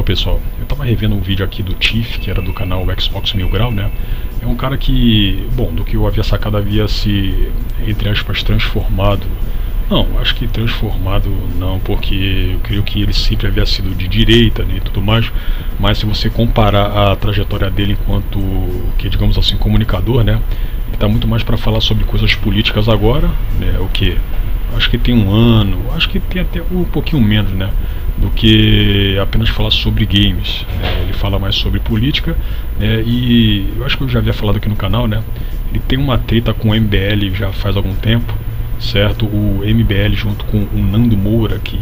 Então, pessoal, eu tava revendo um vídeo aqui do Tiff, que era do canal Xbox Mil Grau, né? É um cara que, bom, do que eu havia sacado, havia se, entre aspas, transformado. Não, acho que transformado não, porque eu creio que ele sempre havia sido de direita, né, e tudo mais. Mas se você comparar a trajetória dele enquanto, que digamos assim, comunicador, né? Ele tá muito mais para falar sobre coisas políticas agora, né? O que? Acho que tem um ano, acho que tem até um pouquinho menos, né? Do que apenas falar sobre games, né? Ele fala mais sobre política, né? E eu acho que eu já havia falado aqui no canal, né? Ele tem uma treta com o MBL já faz algum tempo, certo? O MBL junto com o Nando Moura, que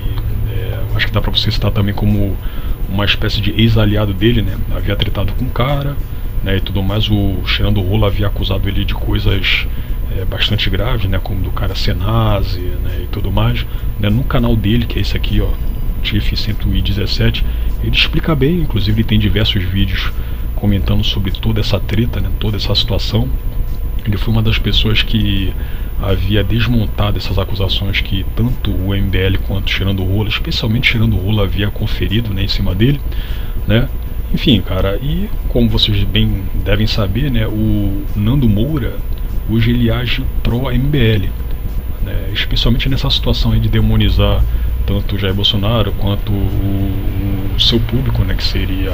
acho que dá pra você citar também como uma espécie de ex-aliado dele, né? Havia tretado com o cara, né? E tudo mais. O Xerando Rola havia acusado ele de coisas bastante graves, né? Como do cara ser nazi, né? E tudo mais, né? No canal dele, que é esse aqui, ó, Tiff 117, ele explica bem. Inclusive ele tem diversos vídeos comentando sobre toda essa treta, né? Toda essa situação. Ele foi uma das pessoas que havia desmontado essas acusações que tanto o MBL quanto Xerando Rola, especialmente Xerando Rola, havia conferido, né, em cima dele, né? Enfim, cara, e como vocês bem devem saber, né, o Nando Moura hoje ele age pró-MBL, né, especialmente nessa situação aí de demonizar tanto o Jair Bolsonaro quanto o seu público, né, que seria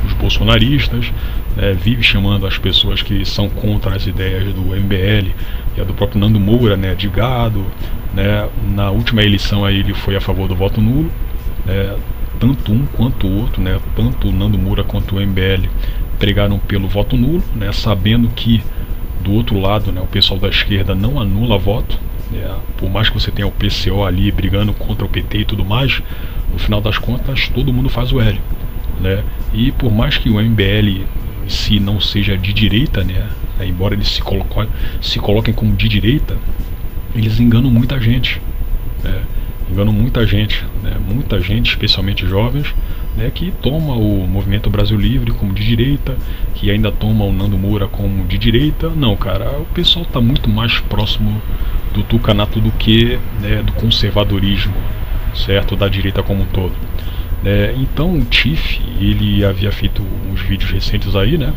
os bolsonaristas, né, vive chamando as pessoas que são contra as ideias do MBL e a do próprio Nando Moura, né, de gado, né. Na última eleição aí ele foi a favor do voto nulo, né, tanto um quanto o outro, né, tanto o Nando Moura quanto o MBL pregaram pelo voto nulo, né, sabendo que do outro lado, né, o pessoal da esquerda não anula voto. Por mais que você tenha o PCO ali brigando contra o PT e tudo mais, no final das contas todo mundo faz o L, né? E por mais que o MBL em si não seja de direita, né, embora eles se coloquem como de direita, eles enganam muita gente, né? Enganam muita gente, né? Muita gente, especialmente jovens, né, que toma o Movimento Brasil Livre como de direita, que ainda toma o Nando Moura como de direita. Não, cara, o pessoal está muito mais próximo do tucanato do que, né, do conservadorismo, certo? Da direita como um todo. Então o Tiff, ele havia feito uns vídeos recentes aí, né,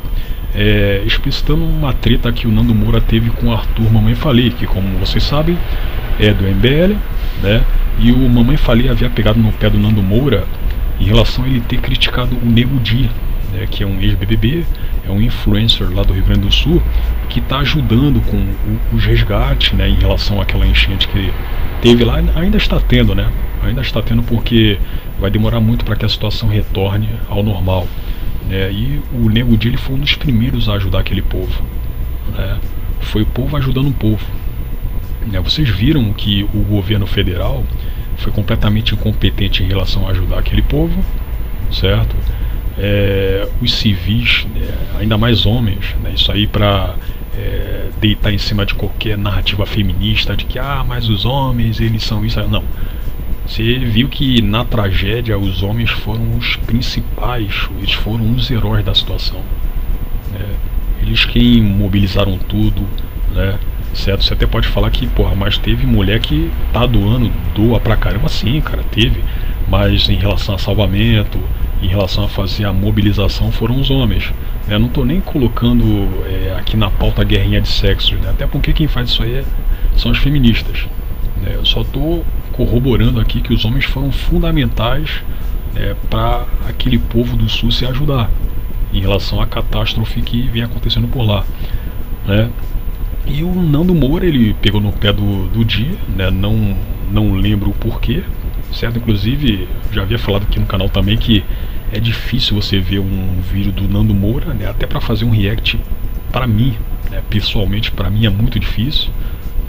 explicitando uma treta que o Nando Moura teve com o Arthur Mamãe Falei, que, como vocês sabem, é do MBL, né? E o Mamãe Falei havia pegado no pé do Nando Moura em relação a ele ter criticado o Nego Di, né, que é um ex-BBB, é um influencer lá do Rio Grande do Sul, que está ajudando com os resgates, né, em relação àquela enchente que teve lá. Ainda está tendo, né? Ainda está tendo, porque vai demorar muito para que a situação retorne ao normal, né? E o Nego Di, ele foi um dos primeiros a ajudar aquele povo, né? Foi o povo ajudando o povo, né? Vocês viram que o governo federal foi completamente incompetente em relação a ajudar aquele povo, certo? Os civis, né, ainda mais homens, né, isso aí para deitar em cima de qualquer narrativa feminista de que mas os homens eles são isso. Não, você viu que na tragédia os homens foram os principais, eles foram os heróis da situação, né? Eles quem mobilizaram tudo, né? Certo? Você até pode falar que, porra, mas teve mulher que tá doa pra caramba. Sim, cara, teve. Mas em relação a salvamento, em relação a fazer a mobilização, foram os homens, né? Não tô nem colocando aqui na pauta a guerrinha de sexos, né? Até porque quem faz isso aí são as feministas, né? Eu só tô corroborando aqui que os homens foram fundamentais, para aquele povo do sul se ajudar em relação à catástrofe que vem acontecendo por lá, né? E o Nando Moura, ele pegou no pé do dia, né? Não lembro o porquê, certo? Inclusive, já havia falado aqui no canal também que é difícil você ver um vídeo do Nando Moura, né? Até para fazer um react, para mim, né? Pessoalmente, para mim é muito difícil,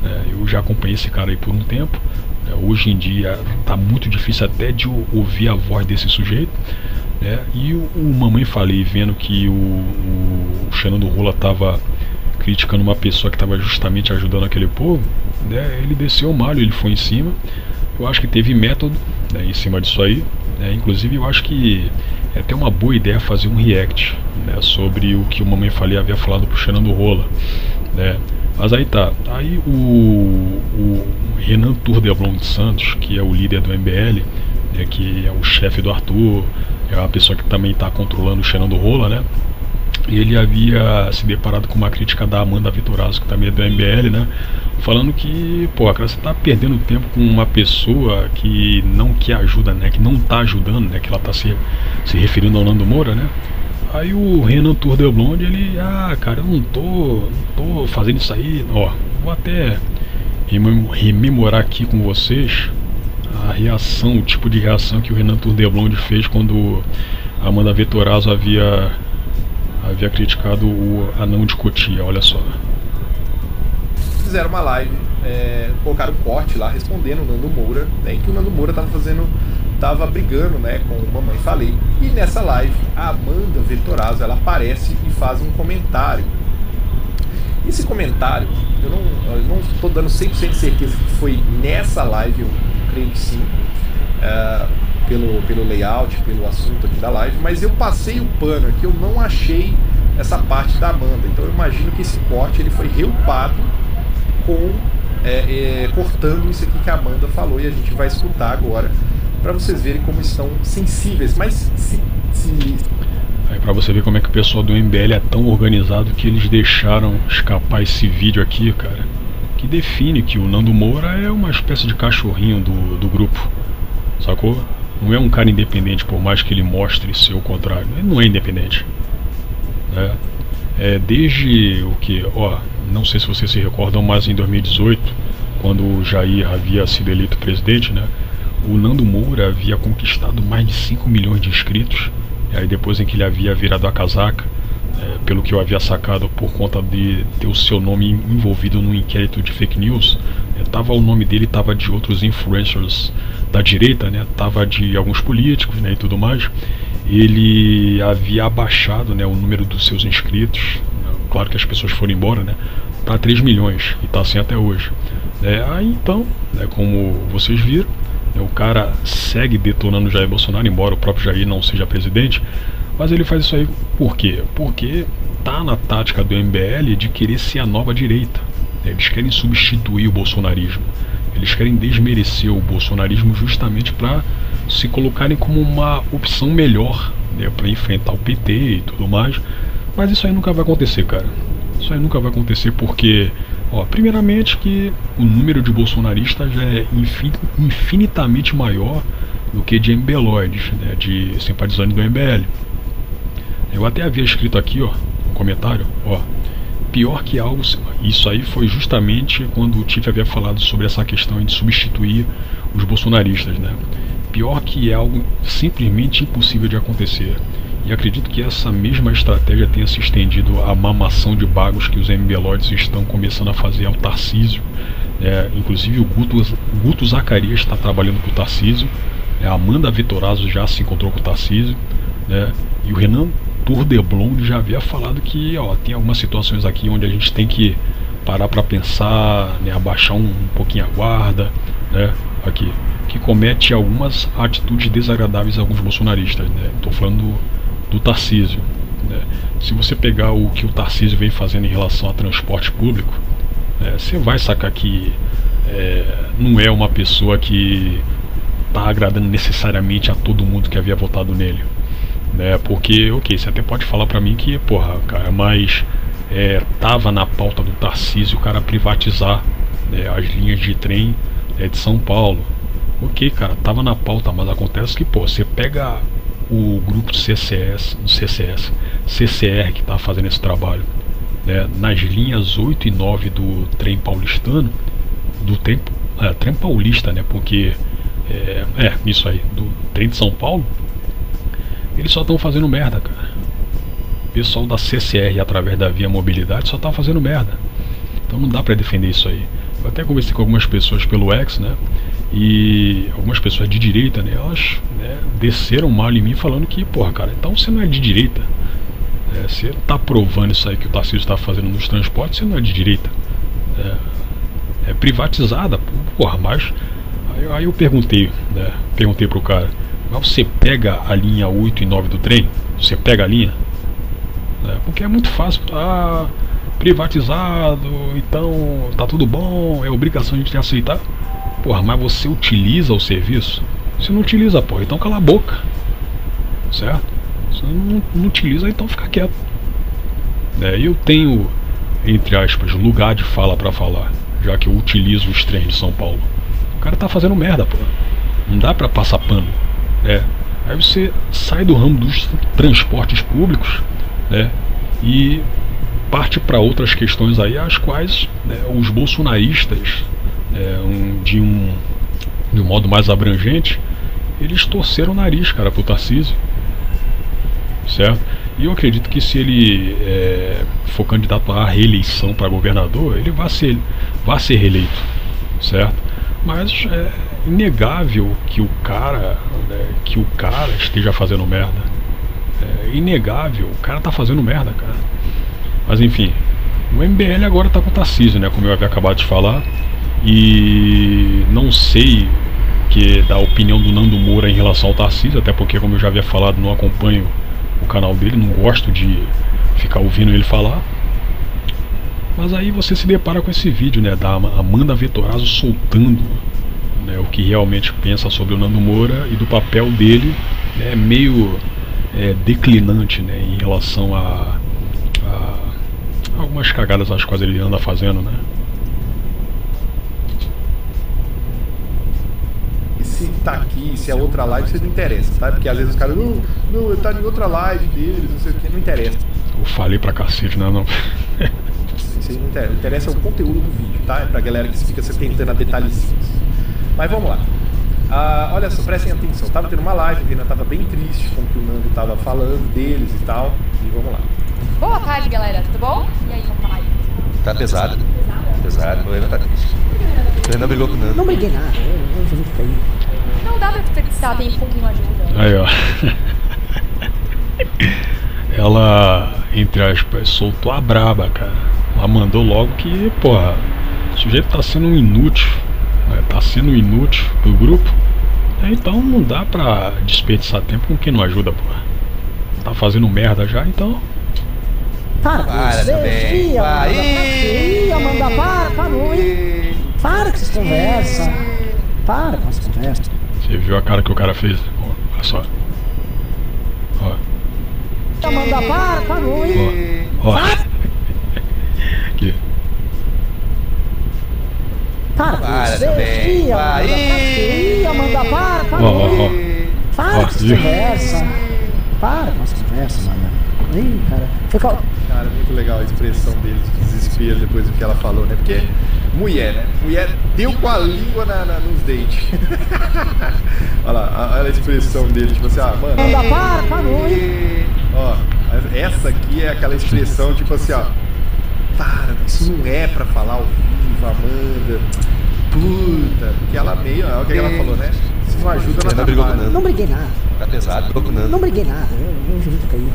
né? Eu já acompanhei esse cara aí por um tempo, né? Hoje em dia tá muito difícil até de ouvir a voz desse sujeito, né? E o Mamãe Falei, vendo que o Xerando Rola tava criticando uma pessoa que estava justamente ajudando aquele povo, né, ele desceu o malho, ele foi em cima. Eu acho que teve método, né, em cima disso aí, né, inclusive eu acho que é até uma boa ideia fazer um react, né, sobre o que o Mamãe Falei havia falado pro Xerando Rola, né. Mas aí tá, aí o Renan Turdelblom de Santos, que é o líder do MBL, né, que é o chefe do Arthur, é uma pessoa que também está controlando o Cheirando Rola, né? Ele havia se deparado com uma crítica da Amanda Vitorazzo, que também é do MBL, né? Falando que, pô, cara, você tá perdendo tempo com uma pessoa que não quer ajuda, né? Que não tá ajudando, né? Que ela tá se referindo ao Nando Moura, né? Aí o Renan Tour de Blonde, ele, cara, eu não tô fazendo isso aí, ó. Vou até rememorar aqui com vocês a reação, o tipo de reação que o Renan Tour de Blonde fez quando a Amanda Vitorazzo havia criticado o anão de Cotia, olha só. Fizeram uma live, colocaram um corte lá respondendo o Nando Moura, né, em que o Nando Moura tava brigando, né, com o Mamãe Falei. E nessa live, a Amanda Vitorazzo, ela aparece e faz um comentário. Esse comentário, eu não estou dando 100% de certeza que foi nessa live, eu creio que sim, pelo layout, pelo assunto aqui da live, mas eu passei o pano aqui, eu não achei essa parte da Amanda, então eu imagino que esse corte ele foi reupado cortando isso aqui que a Amanda falou, e a gente vai escutar agora para vocês verem como estão sensíveis. Mas aí pra você ver como é que o pessoal do MBL é tão organizado que eles deixaram escapar esse vídeo aqui, cara, que define que o Nando Moura é uma espécie de cachorrinho do grupo, sacou? Não é um cara independente, por mais que ele mostre ser o contrário. Ele não é independente, né? Desde o que, não sei se vocês se recordam, mas em 2018, quando o Jair havia sido eleito presidente, né, o Nando Moura havia conquistado mais de 5 milhões de inscritos. E aí depois em que ele havia virado a casaca, pelo que eu havia sacado por conta de ter o seu nome envolvido num inquérito de fake news, o nome dele estava de outros influencers da direita, né, tava de alguns políticos, né, e tudo mais. Ele havia abaixado, né, o número dos seus inscritos, claro que as pessoas foram embora, né, para 3 milhões, e está assim até hoje. Aí então, como vocês viram, o cara segue detonando Jair Bolsonaro, embora o próprio Jair não seja presidente, mas ele faz isso aí por quê? Porque tá na tática do MBL de querer ser a nova direita. Eles querem substituir o bolsonarismo, eles querem desmerecer o bolsonarismo justamente para se colocarem como uma opção melhor, né, para enfrentar o PT e tudo mais. Mas isso aí nunca vai acontecer, cara. Isso aí nunca vai acontecer porque, primeiramente que o número de bolsonaristas já é infinitamente maior do que de MBLoides, né, de simpatizantes do MBL. Eu até havia escrito aqui, no comentário, pior que algo, isso aí foi justamente quando o Tiff havia falado sobre essa questão de substituir os bolsonaristas, né? Pior que é algo simplesmente impossível de acontecer. E acredito que essa mesma estratégia tenha se estendido à mamação de bagos que os MBLoides estão começando a fazer ao Tarcísio. Inclusive o Guto Zacarias está trabalhando com o Tarcísio, a Amanda Vitorazzo já se encontrou com o Tarcísio, né? E o Renan Tour de Blonde já havia falado que tem algumas situações aqui onde a gente tem que parar para pensar, né, abaixar um pouquinho a guarda, né, aqui, que comete algumas atitudes desagradáveis a alguns bolsonaristas, né? Estou falando do Tarcísio, né? Se você pegar o que o Tarcísio vem fazendo em relação a transporte público, você vai sacar que não é uma pessoa que está agradando necessariamente a todo mundo que havia votado nele, né? Porque, você até pode falar pra mim que, cara, mas tava na pauta do Tarcísio o cara privatizar, né, as linhas de trem de São Paulo. Cara, tava na pauta, mas acontece que, você pega o grupo CCR que tá fazendo esse trabalho, né, nas linhas 8 e 9 do trem paulistano, do trem paulista, né, porque isso aí, do trem de São Paulo, eles só estão fazendo merda, cara. O pessoal da CCR, através da Via Mobilidade, só tá fazendo merda. Então não dá pra defender isso aí. Eu até conversei com algumas pessoas pelo X, né? E algumas pessoas de direita, né? Elas, desceram mal em mim falando que, cara, então você não é de direita. Você tá provando isso aí que o Tarcísio está fazendo nos transportes, você não é de direita. É privatizada, mas... Aí eu perguntei pro cara, mas você pega a linha 8 e 9 do trem? Você pega a linha? Porque é muito fácil, privatizado, então tá tudo bom, é obrigação de a gente aceitar. Mas você utiliza o serviço? Você não utiliza, então cala a boca. certo? Se não utiliza, então fica quieto. Eu tenho, entre aspas, lugar de fala pra falar, já que eu utilizo os trens de São Paulo. O cara tá fazendo merda, pô. Não dá pra passar pano. Aí você sai do ramo dos transportes públicos, e parte para outras questões aí, as quais os bolsonaristas, de um modo mais abrangente, eles torceram o nariz, cara, pro Tarcísio, certo? E eu acredito que se ele for candidato à reeleição para governador, ele vai ser reeleito, certo? Mas é inegável que o cara esteja fazendo merda. É inegável, o cara tá fazendo merda, cara. Mas enfim, o MBL agora tá com o Tarcísio, como eu havia acabado de falar. E não sei da opinião do Nando Moura em relação ao Tarcísio, até porque, como eu já havia falado, não acompanho o canal dele, não gosto de ficar ouvindo ele falar. Mas aí você se depara com esse vídeo, da Amanda Vettorazzo soltando o que realmente pensa sobre o Nando Moura e do papel dele, meio declinante, em relação a algumas cagadas às quais ele anda fazendo, Se tá aqui, se é outra live, isso não interessa, tá? Porque às vezes os caras, não, ele tá em outra live deles, não sei o que, não interessa. Eu falei pra cacete, não. Isso aí não interessa. Interessa o conteúdo do vídeo, tá? É pra galera que fica se tentando a detalhezinhos. Mas vamos lá. Olha só, prestem atenção. Tava tendo uma live, o Renan tava bem triste com o que o Nando tava falando deles e tal. E vamos lá. Boa tarde, galera. Tudo bom? E aí, papai? Tá pesado. Pesado. O Renan tá triste. O Renan brigou com o Nando. Não briguei nada. Eu juro que aí. Não dá pra precisar, tem um pouquinho de ajuda. Aí, ó. Ela, entre aspas, soltou a braba, cara. Ela mandou logo que, porra, o sujeito tá sendo um inútil. Tá sendo inútil do grupo. Então não dá pra desperdiçar tempo com quem não ajuda, porra. Tá fazendo merda já, então. Para também. Amanda, parou, hein? Para com essas conversas. Para com essas conversas. Você viu a cara que o cara fez? Olha só. Ó. Amanda, parou, hein? Ó. Aqui. Para também. Amanda, parou. Para com essas conversas. Para com essas conversas, mano. Ih, cara. Cara, muito legal a expressão dele de desespero depois do que ela falou, Porque mulher, Mulher deu com a língua nos dentes. olha a expressão dele, tipo assim, mano. Amanda, parou, hein? Ó, essa aqui é aquela expressão, tipo assim, para, isso não é pra falar ao vivo, Amanda. Puta, que ela meio, olha o que ela falou, Se não ajuda, ela brigou com o Nando. Não briguei nada. Tá pesado, brigou com o Nando. Não briguei nada. Eu juro que aí.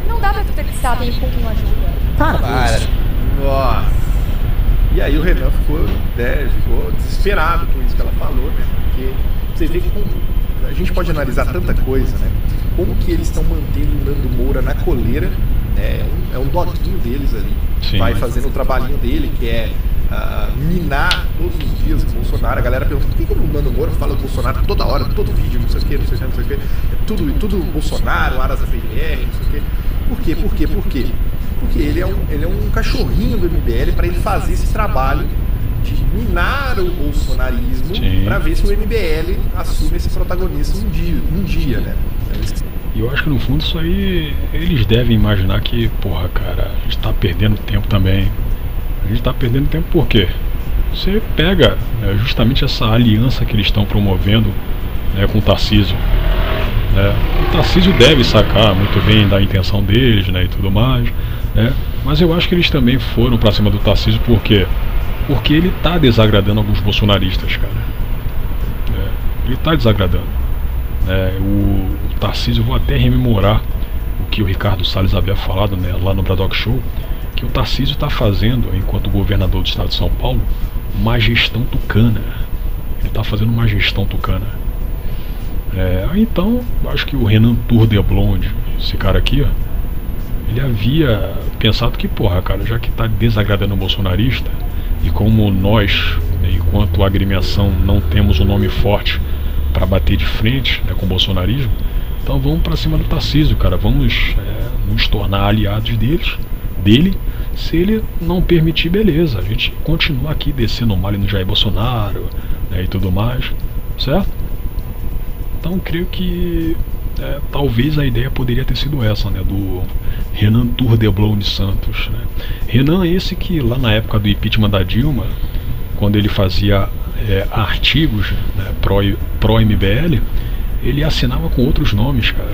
Não dá pra precisar, tem um pouquinho de ajuda. Para. Nossa. E aí o Renan ficou desesperado com isso que ela falou, Porque você vê que a gente pode analisar tanta coisa, Como que eles estão mantendo o Nando Moura na coleira, É um doguinho deles ali. Sim. Vai fazendo o trabalhinho dele, que é minar todos os dias o Bolsonaro. A galera pergunta, por que o Nando Moura fala do Bolsonaro toda hora, todo vídeo, não sei o que, não sei o que. É tudo Bolsonaro, aras da PGR, não sei o que. Por quê? Porque ele é um cachorrinho do MBL para ele fazer esse trabalho de minar o bolsonarismo para ver se o MBL assume esse protagonismo um dia, E eu acho que no fundo isso aí eles devem imaginar que, porra, cara, a gente tá perdendo tempo também. A gente tá perdendo tempo por quê? Você pega justamente essa aliança que eles estão promovendo com o Tarcísio. O Tarcísio deve sacar muito bem da intenção deles, e tudo mais, mas eu acho que eles também foram pra cima do Tarcísio por quê? Porque ele tá desagradando alguns bolsonaristas, cara. Ele tá desagradando. O Tarcísio, vou até rememorar o que o Ricardo Salles havia falado lá no Braddock Show, que o Tarcísio está fazendo, enquanto governador do estado de São Paulo, uma gestão tucana. Ele está fazendo uma gestão tucana. Então, acho que o Renan Tour de Blonde, esse cara aqui, ele havia pensado que, porra, cara, já que está desagradando o bolsonarista, e como nós, enquanto agremiação, não temos um nome forte para bater de frente com o bolsonarismo, Então vamos pra cima do Tarcísio, cara. Vamos nos tornar aliados dele. Se ele não permitir, beleza. A gente continua aqui descendo o malho no Jair Bolsonaro, né, e tudo mais, certo? Então creio que talvez a ideia poderia ter sido essa, né, do Renan Turdeblon Santos, né? Renan esse que lá na época do impeachment da Dilma, quando ele fazia artigos, né, pró-MBL, ele assinava com outros nomes, cara.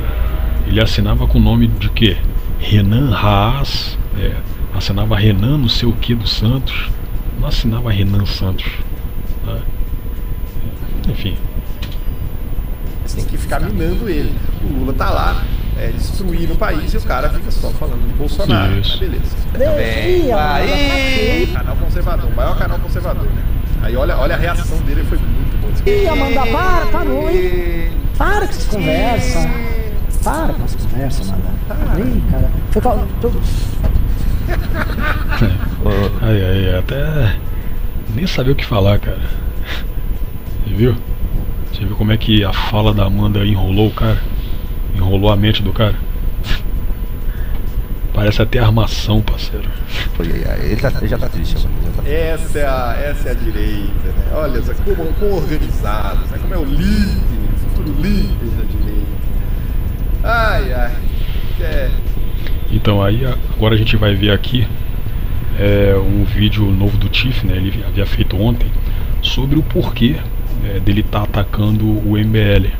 Ele assinava com o nome de quê? Renan Haas, assinava Renan não sei o que do Santos, não assinava Renan Santos, né? Enfim. Você tem que ficar minando ele. O Lula tá lá, destruindo o país e o cara fica só falando de Bolsonaro. Isso. Beleza. Também. Aí, canal conservador, o maior canal conservador, né? Aí olha a reação dele, foi muito boa. Ih, Amanda, parou, hein? Para com essa conversa. Para com essa conversa, Amanda. Ih, cara. Até nem sabia o que falar, cara. Você viu? Você viu como é que a fala da Amanda enrolou o cara? Enrolou a mente do cara? Parece até armação, parceiro. Ele já tá triste, mano. Essa é a direita, né? Olha só, como organizado, sabe como é o líder, o futuro líder da direita. Ai. Então aí agora a gente vai ver aqui um vídeo novo do Tiff, né? Ele havia feito ontem sobre o porquê dele estar atacando o MBL,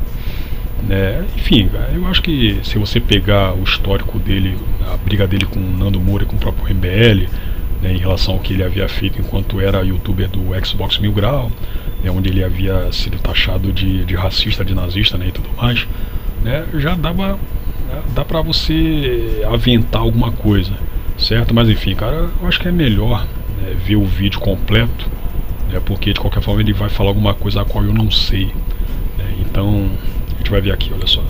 né? Enfim, eu acho que se você pegar o histórico dele, a briga dele com o Nando Moura e com o próprio MBL, né, em relação ao que ele havia feito enquanto era youtuber do Xbox Mil Grau, né, onde ele havia sido taxado de racista, de nazista, né, e tudo mais, né, já dá pra você aventar alguma coisa, certo? Mas enfim, cara, eu acho que é melhor, né, ver o vídeo completo, né, porque de qualquer forma ele vai falar alguma coisa a qual eu não sei, né, então a gente vai ver aqui, olha só.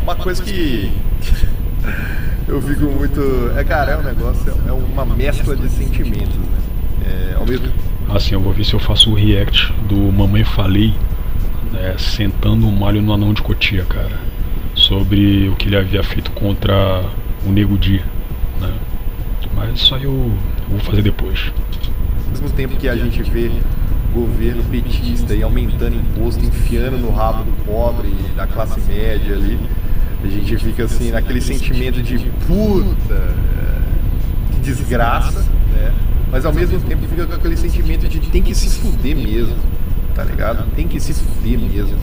Uma coisa que eu fico muito... Cara, é um negócio, é uma mescla de sentimentos, né? Ao mesmo... Assim, eu vou ver se eu faço o react do Mamãe Falei, né, sentando o malho no Anão de Cotia, cara, sobre o que ele havia feito contra o Nego Di, né? Mas isso aí eu vou fazer depois. Ao mesmo tempo que a gente vê governo petista e aumentando imposto, enfiando no rabo do pobre e da classe média ali, a gente fica assim, naquele sentimento de puta, que desgraça, né? Mas ao mesmo tempo fica com aquele sentimento de tem que se fuder mesmo, tá ligado? Tem que se fuder mesmo.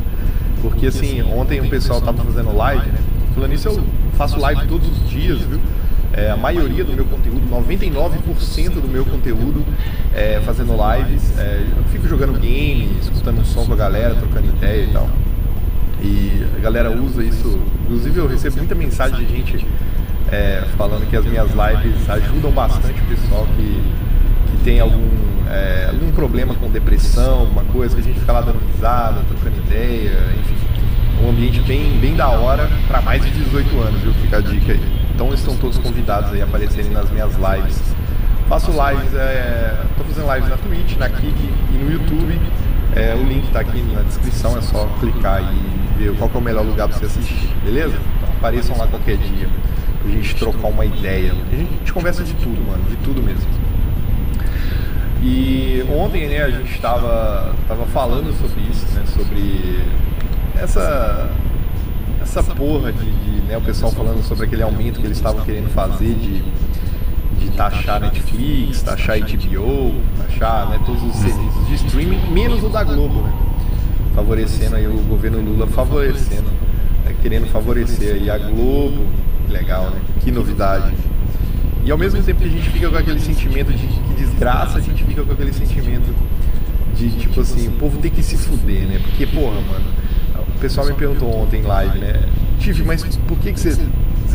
Porque assim, ontem o pessoal tava fazendo live, né? Falando isso, eu faço live todos os dias, viu? A maioria do meu conteúdo, 99% do meu conteúdo fazendo lives. Eu fico jogando game, escutando um som com a galera, trocando ideia e tal. E a galera usa isso. Inclusive eu recebo muita mensagem de gente falando que as minhas lives ajudam bastante o pessoal que tem algum problema com depressão, alguma coisa, que a gente fica lá dando risada, trocando ideia, enfim. Um ambiente bem da hora para mais de 18 anos, viu? Fica a dica aí. Então estão todos convidados aí a aparecerem nas minhas lives. Faço lives, tô fazendo lives na Twitch, na Kik e no YouTube. O link tá aqui na descrição, é só clicar e ver qual que é o melhor lugar para você assistir, beleza? Então apareçam lá qualquer dia pra gente trocar uma ideia. A gente conversa de tudo, mano, de tudo mesmo. E ontem, né, a gente tava falando sobre isso, né, sobre essa porra né, o pessoal falando sobre aquele aumento que eles estavam querendo fazer de taxar Netflix, taxar HBO, taxar, né, todos os serviços de streaming, menos o da Globo, né, favorecendo aí o governo Lula, querendo favorecer aí a Globo. Legal, né, que novidade. E ao mesmo tempo que a gente fica com aquele sentimento de que desgraça, a gente fica com aquele sentimento de tipo assim, o povo tem que se fuder, né? Porque, porra, mano, o pessoal me perguntou ontem em live, né? Tiff, mas por que você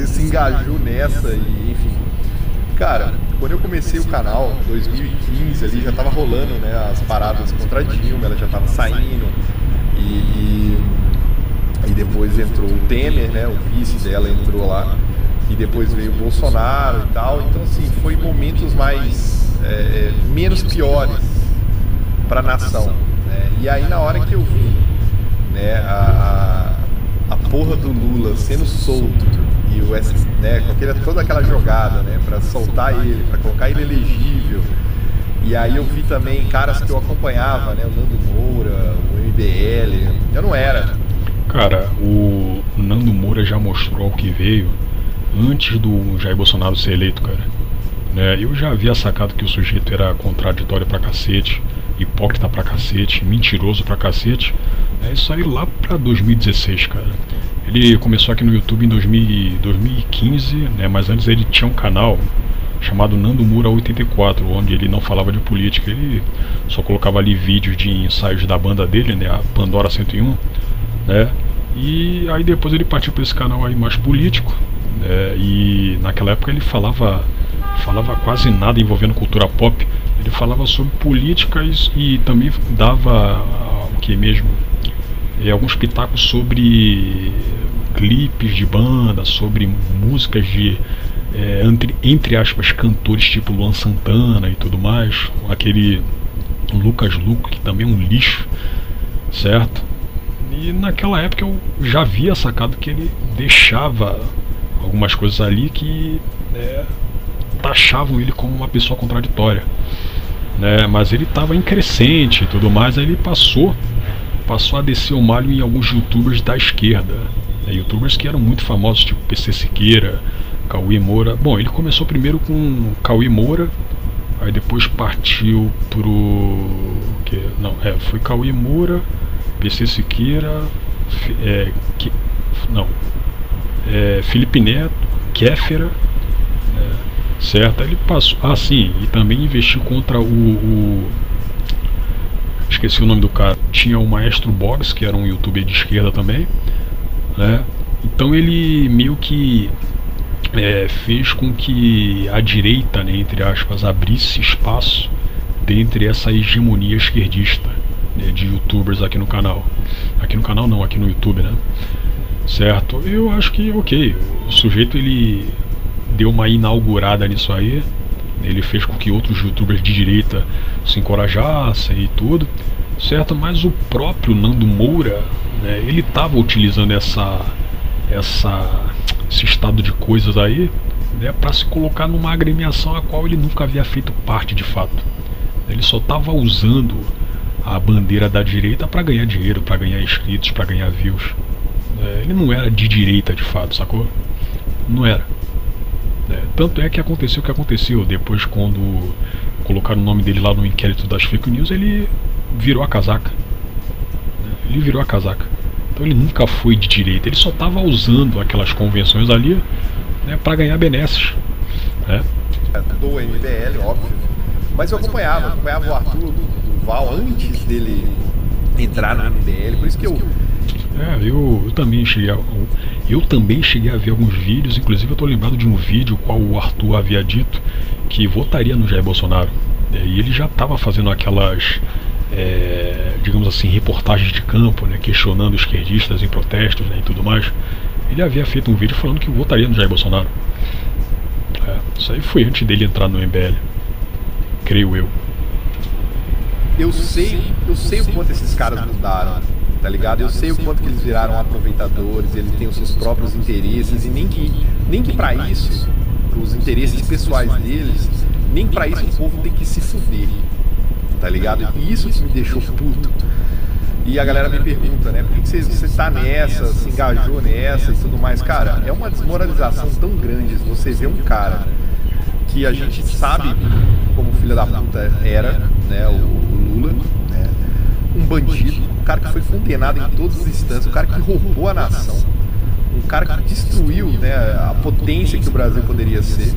se engajou nessa e enfim. Cara, quando eu comecei o canal, 2015 ali, já tava rolando, né, as paradas contra a Dilma, ela já tava saindo e depois entrou o Temer, né, o vice dela entrou lá. E depois veio o Bolsonaro e tal. Então assim, foi momentos mais menos piores para a nação, né? E aí na hora que eu vi, né, a porra do Lula sendo solto e né, com toda aquela jogada, né, para soltar ele, para colocar ele elegível, e aí eu vi também caras que eu acompanhava, né, o Nando Moura, o MBL, eu não era. Cara, o Nando Moura já mostrou o que veio antes do Jair Bolsonaro ser eleito, cara. Né, eu já havia sacado que o sujeito era contraditório pra cacete, hipócrita pra cacete, mentiroso pra cacete. Isso aí lá pra 2016, cara. Ele começou aqui no YouTube em 2015, né, mas antes ele tinha um canal chamado Nando Moura 84, onde ele não falava de política, ele só colocava ali vídeos de ensaios da banda dele, né, a Pandora 101, né, e aí depois ele partiu para esse canal aí mais político, né, e naquela época ele falava quase nada envolvendo cultura pop, ele falava sobre política e também dava o que mesmo? Alguns pitacos sobre clipes de banda, sobre músicas de entre aspas cantores tipo Luan Santana e tudo mais, aquele Lucas Luco, que também é um lixo, certo? E naquela época eu já havia sacado que ele deixava algumas coisas ali que taxavam ele como uma pessoa contraditória, né? Mas ele estava em crescente e tudo mais, aí ele passou a descer o malho em alguns youtubers da esquerda, né? Youtubers que eram muito famosos, tipo PC Siqueira, Cauê Moura. Bom, ele começou primeiro com Cauê Moura, aí depois partiu pro... foi Cauê Moura, PC Siqueira, Felipe Neto, Kéfera, certo? Aí ele passou... sim, e também investiu contra esqueci o nome do cara. Tinha o Maestro Boggs, que era um youtuber de esquerda também, né? Então ele meio que fez com que a direita, né, entre aspas, abrisse espaço dentre essa hegemonia esquerdista, né, de youtubers aqui no canal. Aqui no canal não, aqui no YouTube, né? Certo? Eu acho que, ok, o sujeito ele deu uma inaugurada nisso aí, ele fez com que outros youtubers de direita se encorajassem e tudo, certo? Mas o próprio Nando Moura, né, ele estava utilizando esse estado de coisas aí, né, para se colocar numa agremiação a qual ele nunca havia feito parte de fato. Ele só estava usando a bandeira da direita para ganhar dinheiro, para ganhar inscritos, para ganhar views. Ele não era de direita de fato, sacou? Não era. Tanto é que aconteceu o que aconteceu. Depois, quando colocaram o nome dele lá no inquérito das fake news, ele virou a casaca. Ele virou a casaca. Então ele nunca foi de direita, ele só estava usando aquelas convenções ali, né, para ganhar benesses, né? Do MBL, óbvio. Mas eu acompanhava o Arthur do Val antes dele entrar no MBL, por isso que eu também cheguei a ver alguns vídeos. Inclusive eu estou lembrado de um vídeo qual o Arthur havia dito que votaria no Jair Bolsonaro, e ele já estava fazendo aquelas digamos assim, reportagens de campo, né, questionando os esquerdistas em protestos, né, e tudo mais. Ele havia feito um vídeo falando que votaria no Jair Bolsonaro. Isso aí foi antes dele entrar no MBL, creio eu. Eu sei o quanto esses caras mudaram, tá ligado? Eu sei o quanto que eles viraram aproveitadores, eles têm os seus próprios interesses, e nem que pra isso, os interesses pessoais deles, nem pra isso o povo tem que se fuder, tá ligado? E isso que me deixou puto. E a galera me pergunta, né, por que você tá nessa, se engajou nessa e tudo mais. Cara, é uma desmoralização tão grande você ver um cara que a gente sabe como filho da puta era, né, o Lula, né, um bandido, um cara que foi condenado em todas as instâncias, um cara que roubou a nação, um cara que destruiu, né, a potência que o Brasil poderia ser,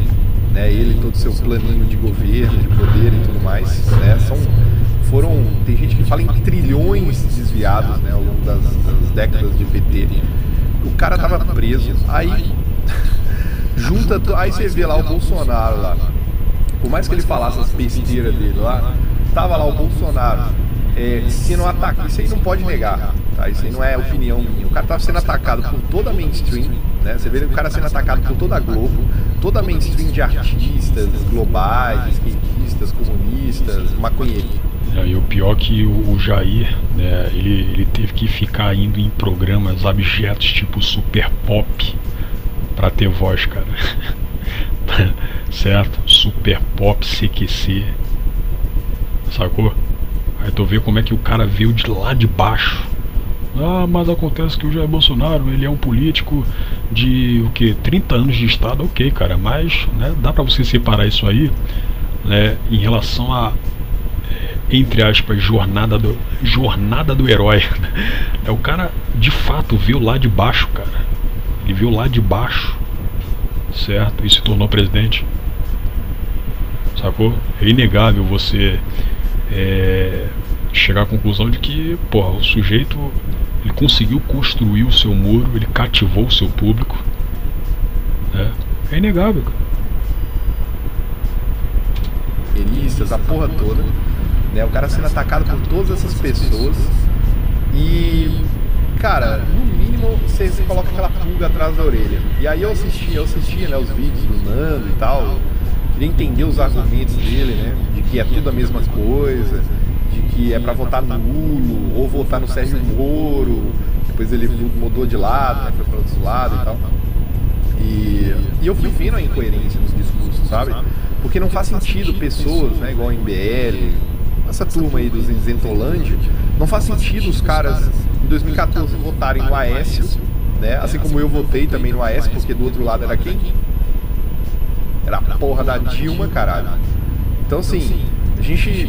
né, ele e todo o seu planinho de governo, de poder e tudo mais, né, tem gente que fala em trilhões desviados, né, ao longo das décadas de PT. O cara tava preso, aí aí você vê lá o Bolsonaro lá, por mais que ele falasse as besteiras dele lá, tava lá o Bolsonaro sendo atacado. Isso aí não pode negar, tá? Isso aí não é opinião minha. O cara tava sendo atacado por toda a mainstream, né? Você vê o cara sendo atacado por toda a Globo, toda a mainstream de artistas globais, skatistas, comunistas, maconheiros. E o pior é que o Jair, né, ele teve que ficar indo em programas abjetos tipo Super Pop pra ter voz, cara. Certo? Super Pop CQC. Sacou? Aí tu vê como é que o cara veio de lá de baixo. Ah, mas acontece que o Jair Bolsonaro, ele é um político de, o que, 30 anos de estado, ok, cara, mas, né, dá pra você separar isso aí, né, em relação a, entre aspas, jornada do herói. O cara, de fato, veio lá de baixo, cara. Ele veio lá de baixo, certo? E se tornou presidente. Sacou? É inegável você chegar à conclusão de que, porra, o sujeito, ele conseguiu construir o seu muro, ele cativou o seu público. É inegável, cara. A porra toda, né? O cara sendo atacado por todas essas pessoas. E, cara, no mínimo você coloca aquela pulga atrás da orelha. E aí eu assistia, né, os vídeos do Nando e tal. Queria entender os argumentos dele, né? De que é tudo a mesma coisa, de que é pra votar no nulo, ou votar no Sérgio Moro. Depois ele mudou de lado, né? Foi para outro lado e tal. E eu fui vendo a incoerência nos discursos, sabe? Porque não faz sentido pessoas, né, igual o MBL, essa turma aí dos Isentolândia, não faz sentido os caras em 2014 votarem no Aécio, né? Assim como eu votei também no Aécio, porque do outro lado era quem? Era a porra da Dilma, caralho. Então assim, a gente...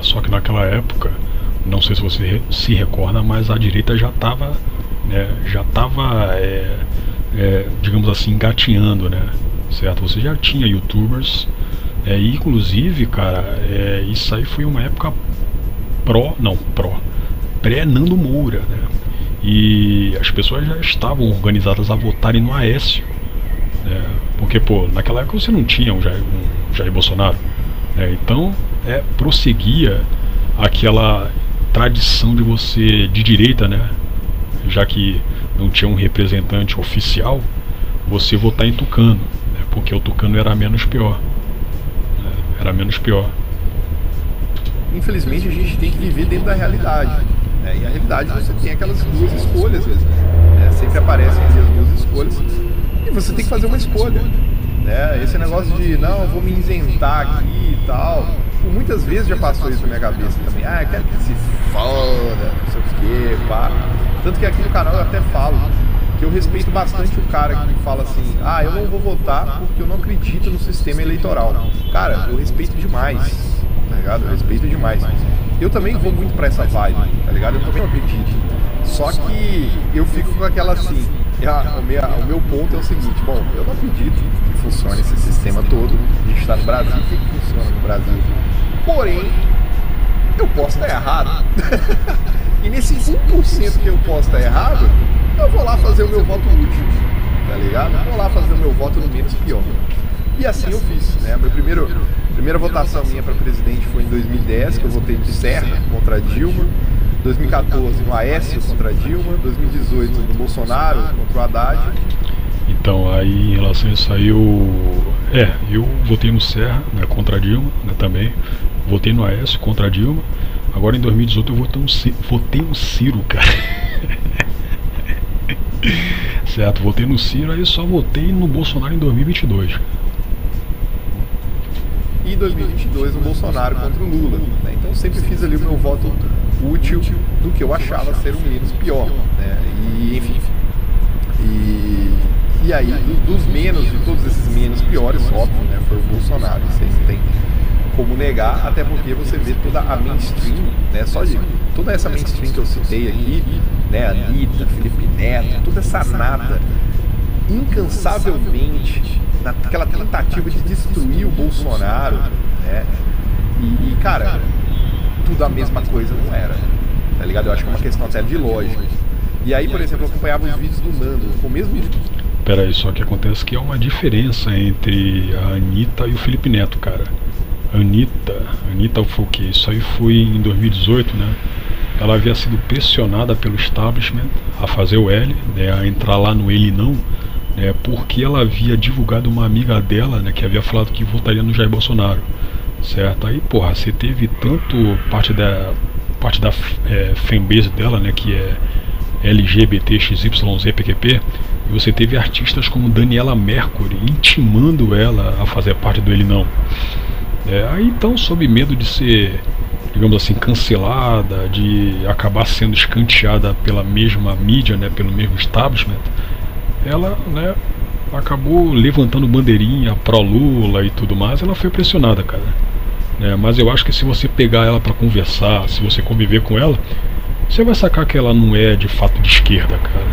só que naquela época, não sei se você se recorda, mas a direita já estava, né, digamos assim, engatinhando, né? Certo? Você já tinha youtubers, e inclusive, cara, isso aí foi uma época pré-Nando Moura, né? E as pessoas já estavam organizadas a votarem no Aécio, né? Porque, pô, naquela época você não tinha um Jair Bolsonaro, né? Então, prosseguia aquela tradição de você, de direita, né? Já que não tinha um representante oficial, você votar em Tucano, né? Porque o Tucano era menos pior, né? Era menos pior. Infelizmente a gente tem que viver dentro da realidade, né? E a realidade você tem aquelas duas escolhas, né? Sempre aparecem ali as duas escolhas e você tem que fazer uma escolha, né? Esse negócio de não, eu vou me isentar aqui e tal, muitas vezes já passou isso na minha cabeça também. Eu quero que se foda, não sei o que, pá. Tanto que aqui no canal eu até falo que eu respeito bastante o cara que fala assim, eu não vou votar porque eu não acredito no sistema eleitoral. Cara, eu respeito demais, tá ligado? Eu respeito demais. Eu também vou muito pra essa vibe, tá ligado? Eu também não acredito. Só que eu fico com aquela assim, o meu ponto é o seguinte, bom, eu não acredito que funcione esse sistema todo, a gente tá no Brasil, o que funciona no Brasil? Porém, eu posso estar errado. E nesse 1% que eu posso estar errado, eu vou lá fazer o meu voto útil, tá ligado? Eu vou lá fazer o meu voto no menos pior. E assim eu fiz, né? A primeira votação minha para presidente foi em 2010, que eu votei no Serra contra a Dilma. 2014 no Aécio contra a Dilma. 2018 no Bolsonaro contra o Haddad. Então, aí em relação a isso aí, eu votei no Serra, né, contra a Dilma, né, também. Votei no Aécio contra a Dilma. Agora em 2018 eu votei no Ciro, cara. Certo, votei no Ciro, aí só votei no Bolsonaro em 2022. E em 2022 no Bolsonaro contra o Lula, né? Então eu sempre fiz ali o meu voto útil do que eu achava ser o menos pior, né? E enfim. E aí, dos menos, de todos esses menos piores, óbvio, né? Foi o Bolsonaro, isso aí não tem como negar, até porque você vê toda a mainstream, né? Só de toda essa mainstream que eu citei aqui, né? Anitta, Felipe Neto, toda essa nata, incansavelmente, naquela tentativa de destruir o Bolsonaro, né? E cara, tudo a mesma coisa não era, tá ligado? Eu acho que é uma questão até de lógica. E aí, por exemplo, eu acompanhava os vídeos do Nando, com o mesmo... Peraí, só que acontece que há uma diferença entre a Anitta e o Felipe Neto, cara. Anitta foi o quê? Isso aí foi em 2018, né? Ela havia sido pressionada pelo establishment a fazer o L, né? A entrar lá no Ele Não, porque ela havia divulgado uma amiga dela, né, que havia falado que votaria no Jair Bolsonaro, certo? Aí, porra, você teve tanto parte da fanbase dela, né, que é LGBTXYZPQP, e você teve artistas como Daniela Mercury intimando ela a fazer parte do Ele Não. Aí então, sob medo de ser, digamos assim, cancelada, de acabar sendo escanteada pela mesma mídia, né, pelo mesmo establishment, ela, né, acabou levantando bandeirinha pró-Lula e tudo mais. Ela foi pressionada, cara. Mas eu acho que se você pegar ela pra conversar, se você conviver com ela, você vai sacar que ela não é de fato de esquerda, cara.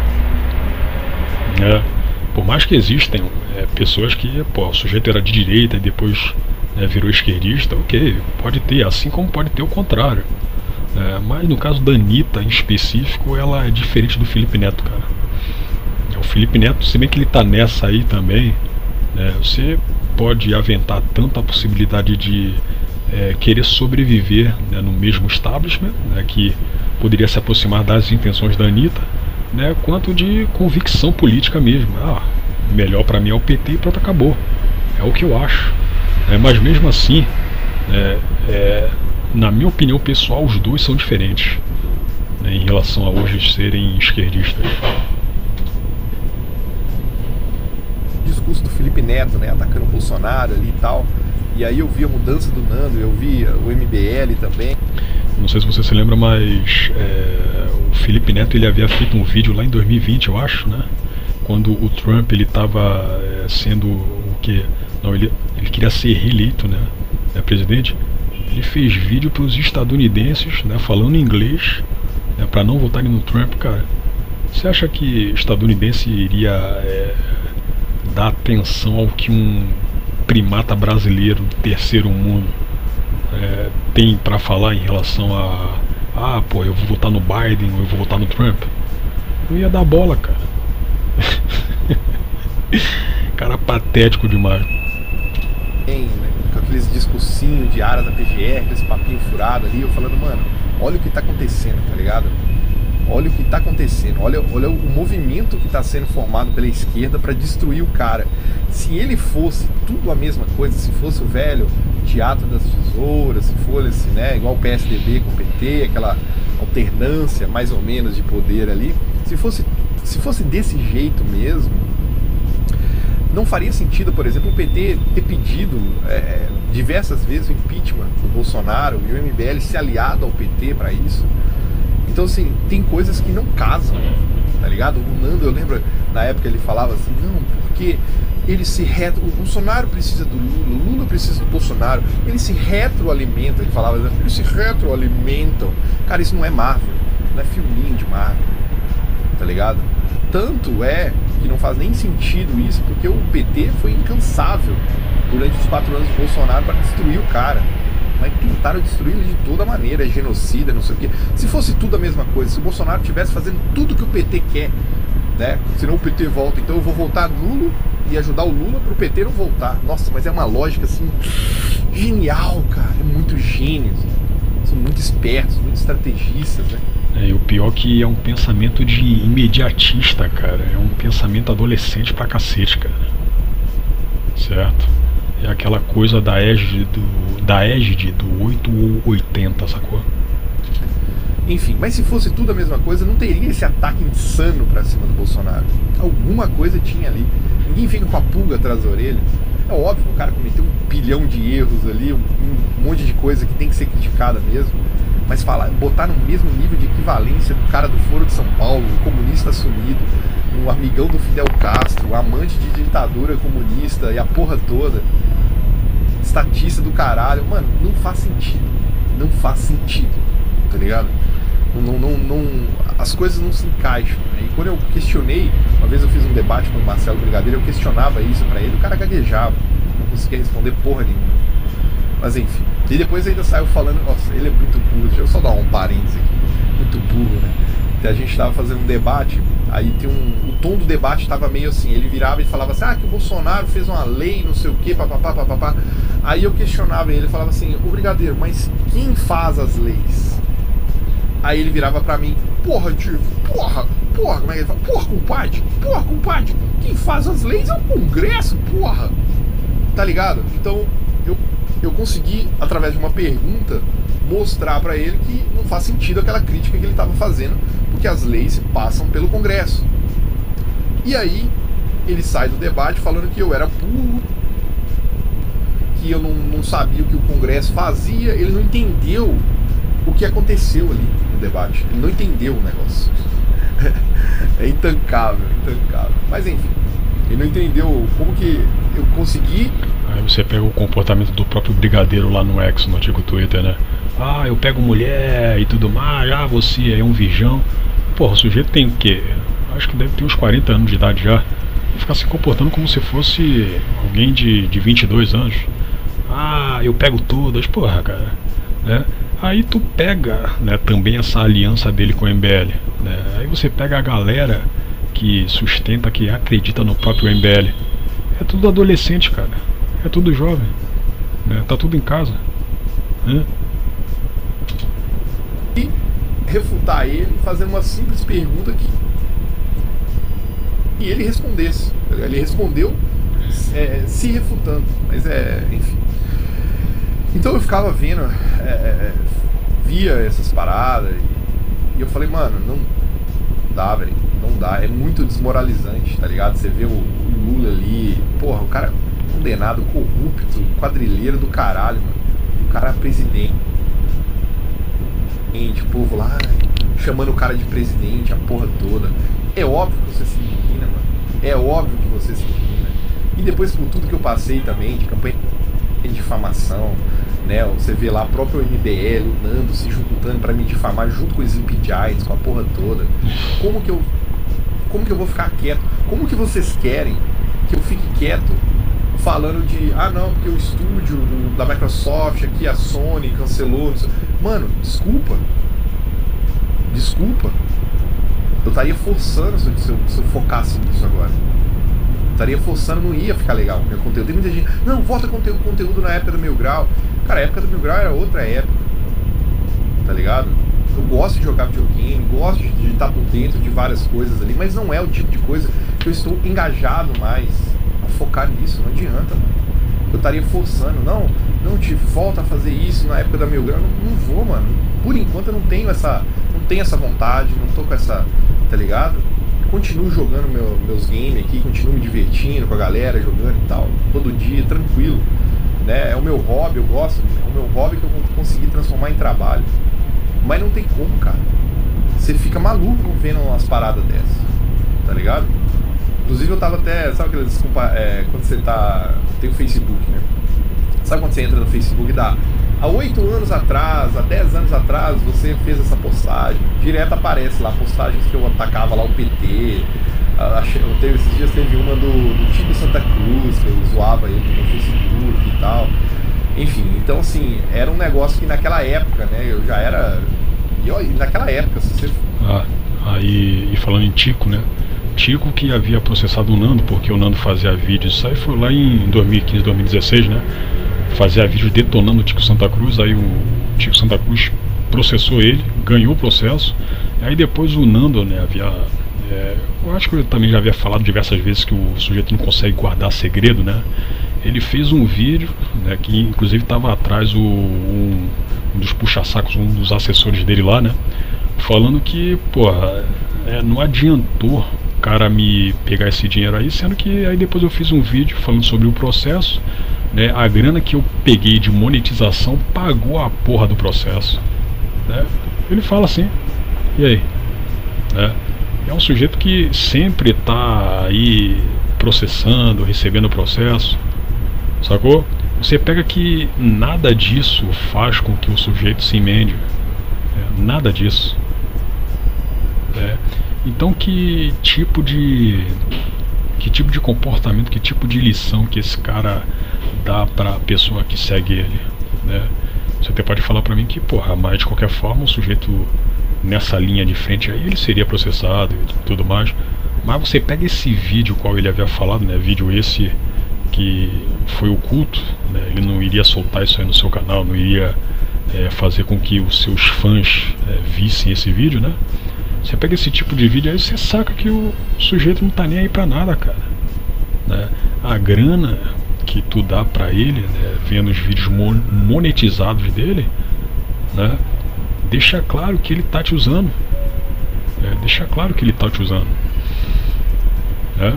Por mais que existem pessoas que, o sujeito era de direita e depois virou esquerdista, ok, pode ter, assim como pode ter o contrário. Mas no caso da Anitta em específico, ela é diferente do Felipe Neto, cara. O Felipe Neto, se bem que ele tá nessa aí também, você pode aventar tanto a possibilidade de querer sobreviver, né, no mesmo establishment, né, que poderia se aproximar das intenções da Anitta, né, quanto de convicção política mesmo. Melhor pra mim é o PT e pronto, acabou. É o que eu acho. Mas mesmo assim, na minha opinião pessoal, os dois são diferentes, né, em relação a hoje serem esquerdistas. Discurso do Felipe Neto, né, atacando o Bolsonaro ali e tal. E aí eu vi a mudança do Nando, eu vi o MBL também. Não sei se você se lembra, mas o Felipe Neto, ele havia feito um vídeo lá em 2020, eu acho, né? Quando o Trump, ele estava sendo o quê? Não, ele queria ser reeleito, né? Presidente. Ele fez vídeo para os estadunidenses, né, falando inglês, né, para não votarem no Trump, cara. Você acha que estadunidense iria dar atenção ao que um primata brasileiro do terceiro mundo tem para falar em relação a eu vou votar no Biden ou eu vou votar no Trump? Não ia dar bola, cara. Cara patético demais. Com aqueles discursinhos de áreas da PGR, aqueles papinho furado ali, eu falando, mano, olha o que tá acontecendo, tá ligado? Olha o que está acontecendo, olha o movimento que está sendo formado pela esquerda para destruir o cara. Se ele fosse tudo a mesma coisa, se fosse o velho teatro das tesouras, se fosse, né, igual o PSDB com o PT, aquela alternância mais ou menos de poder ali, se fosse desse jeito mesmo, não faria sentido, por exemplo, o PT ter pedido diversas vezes o impeachment do Bolsonaro e o MBL se aliado ao PT para isso. Então, assim, tem coisas que não casam, tá ligado? O Nando, eu lembro, na época ele falava assim, não, porque o Bolsonaro precisa do Lula, o Lula precisa do Bolsonaro, eles se retroalimentam, ele falava, eles se retroalimentam. Cara, isso não é Marvel, não é filminho de Marvel, tá ligado? Tanto é que não faz nem sentido isso, porque o PT foi incansável durante os 4 anos de Bolsonaro para destruir o cara. Mas tentaram destruir ele de toda maneira, genocida, não sei o quê. Se fosse tudo a mesma coisa, se o Bolsonaro estivesse fazendo tudo que o PT quer, né? Senão o PT volta, então eu vou voltar nulo e ajudar o Lula pro PT não voltar. Nossa, mas é uma lógica assim genial, cara. É muito gênio. São muito espertos, muito estrategistas, né? E o pior que é um pensamento de imediatista, cara. É um pensamento adolescente pra cacete, cara. Certo? É aquela coisa da égide do 8 ou 80, sacou? Enfim, mas se fosse tudo a mesma coisa, não teria esse ataque insano pra cima do Bolsonaro. Alguma coisa tinha ali. Ninguém fica com a pulga atrás da orelha. É óbvio que o cara cometeu 1 bilhão de erros ali, um monte de coisa que tem que ser criticada mesmo. Mas botar no mesmo nível de equivalência do cara do Foro de São Paulo, um comunista assumido, um amigão do Fidel Castro, um amante de ditadura comunista e a porra toda, estatista do caralho, mano, não faz sentido. Não faz sentido, tá ligado? As coisas não se encaixam, né? E quando eu questionei, uma vez eu fiz um debate com o Marcelo Brigadeiro, eu questionava isso pra ele, o cara gaguejava, não conseguia responder porra nenhuma. Mas enfim, e depois ainda saiu falando, nossa, ele é muito burro, deixa eu só dar um parênteses aqui, muito burro, né? Que a gente tava fazendo um debate, aí tem o tom do debate tava meio assim, ele virava e falava assim, que o Bolsonaro fez uma lei, não sei o que, papapá. Aí eu questionava ele, falava assim, ô Brigadeiro, mas quem faz as leis? Aí ele virava pra mim, porra, tio, porra, como é que ele fala? Porra, compadre, Quem faz as leis é o Congresso, porra. Tá ligado? Então eu consegui, através de uma pergunta, mostrar pra ele que não faz sentido aquela crítica que ele tava fazendo, porque as leis passam pelo Congresso. E aí ele sai do debate falando que eu era burro, que eu não sabia o que o Congresso fazia. Ele não entendeu o que aconteceu ali no debate. Ele não entendeu o negócio. É intancável, intancável. Mas enfim, ele não entendeu como que eu consegui. Aí você pega o comportamento do próprio brigadeiro lá no X, no antigo Twitter, né? Ah, eu pego mulher e tudo mais. Ah, você é um virgão. Porra, o sujeito tem o quê? Acho que deve ter uns 40 anos de idade já. E ficar se comportando como se fosse alguém de 22 anos. Ah, eu pego todas. Porra, cara, né? Aí tu pega, né, também essa aliança dele com o MBL, né? Aí você pega a galera que sustenta, que acredita no próprio MBL. É tudo adolescente, cara. É tudo jovem, né? Tá tudo em casa, né? E refutar ele fazendo uma simples pergunta que e ele respondesse. Ele respondeu se refutando, mas enfim. Então eu ficava vendo, via essas paradas e eu falei, mano, não dá, velho, não dá, é muito desmoralizante, tá ligado? Você vê o Lula ali, porra, o cara condenado, corrupto, quadrilheiro do caralho, mano, o cara é presidente, o povo lá chamando o cara de presidente, a porra toda. É óbvio que você se indigna, mano, é óbvio que você se indigna. E depois por tudo que eu passei também, de campanha de difamação, né? Você vê lá o próprio MBL, o Nando se juntando pra me difamar junto com os Sleepy Giants, com a porra toda. Como que eu vou ficar quieto? Como que vocês querem que eu fique quieto falando de, não, porque o estúdio da Microsoft aqui, a Sony cancelou, não sei. Mano, desculpa, eu estaria forçando se eu focasse nisso agora. Estaria forçando, não ia ficar legal o meu conteúdo. Tem muita gente, não, volta conteúdo na época do Mil Grau. Cara, a época do Mil Grau era outra época, tá ligado? Eu gosto de jogar videogame, gosto de estar por dentro de várias coisas ali, mas não é o tipo de coisa que eu estou engajado mais a focar nisso, não adianta, mano. Eu estaria forçando, não te volta a fazer isso na época da Mil Grau, não vou, mano. Por enquanto eu não tenho essa vontade, não tô com essa, tá ligado? Continuo jogando meus games aqui, continuo me divertindo com a galera, jogando e tal, todo dia, tranquilo, né? É o meu hobby, eu gosto, é o meu hobby que eu consegui transformar em trabalho. Mas não tem como, cara. Você fica maluco vendo umas paradas dessas, tá ligado? Inclusive eu tava até, sabe aqueles, quando você tem o Facebook, né? Sabe quando você entra no Facebook e dá, há 8 anos atrás, há 10 anos atrás, você fez essa postagem, direto aparece lá postagens que eu atacava lá o PT, esses dias teve uma do Tico Santa Cruz, que eu zoava ele no Facebook e tal, enfim, então assim, era um negócio que naquela época, né, eu já era, e naquela época, se você... Aí falando em Tico, né, Tico que havia processado o Nando, porque o Nando fazia vídeos, isso aí foi lá em 2015, 2016, né, fazia vídeo detonando o Tico Santa Cruz. Aí o Tico Santa Cruz processou ele, ganhou o processo. Aí depois o Nando, né, eu acho que eu também já havia falado diversas vezes que o sujeito não consegue guardar segredo, né. Ele fez um vídeo, né, que inclusive estava atrás um dos puxa-sacos, um dos assessores dele lá, né, falando que, porra, não adiantou o cara me pegar esse dinheiro aí, sendo que aí depois eu fiz um vídeo falando sobre o processo, né, a grana que eu peguei de monetização pagou a porra do processo, né? Ele fala assim, e aí? É um sujeito que sempre tá aí processando, recebendo processo, sacou? Você pega que nada disso faz com que o sujeito se emende, nada disso, Então que tipo de comportamento, que tipo de lição que esse cara dá pra pessoa que segue ele, né? Você até pode falar pra mim que, porra, mas de qualquer forma o sujeito nessa linha de frente aí ele seria processado e tudo mais. Mas você pega esse vídeo qual ele havia falado, né? Vídeo esse que foi oculto, né? Ele não iria soltar isso aí no seu canal, não iria fazer com que os seus fãs vissem esse vídeo, né? Você pega esse tipo de vídeo aí, você saca que o sujeito não tá nem aí pra nada, cara, né? A grana que tu dá pra ele, né, vendo os vídeos monetizados dele, né, deixa claro que ele tá te usando, deixa claro que ele tá te usando, né?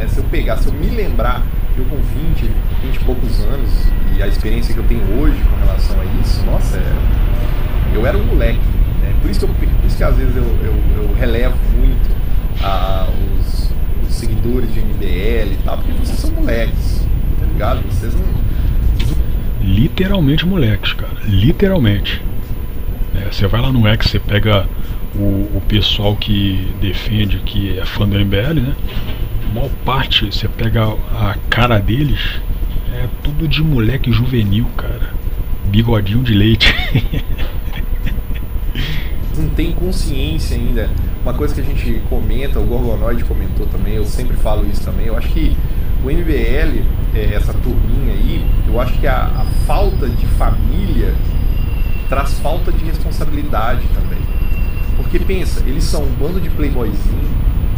Se eu me lembrar, eu com 20 e poucos anos, e a experiência que eu tenho hoje com relação a isso, nossa, eu era um moleque, né? Por isso que às vezes eu relevo muito os seguidores de MBL e tal, porque vocês são moleques, tá ligado? Vocês não... Literalmente moleques, cara, literalmente. Você vai lá no X, você pega o pessoal que defende, que é fã do MBL, né? A maior parte, você pega a cara deles, é tudo de moleque juvenil, cara. Bigodinho de leite. Não tem consciência ainda. Uma coisa que a gente comenta, o Gorgonoid comentou também, eu sempre falo isso também, eu acho que o MBL, essa turminha aí, eu acho que a falta de família traz falta de responsabilidade também. Porque pensa, eles são um bando de playboyzinho,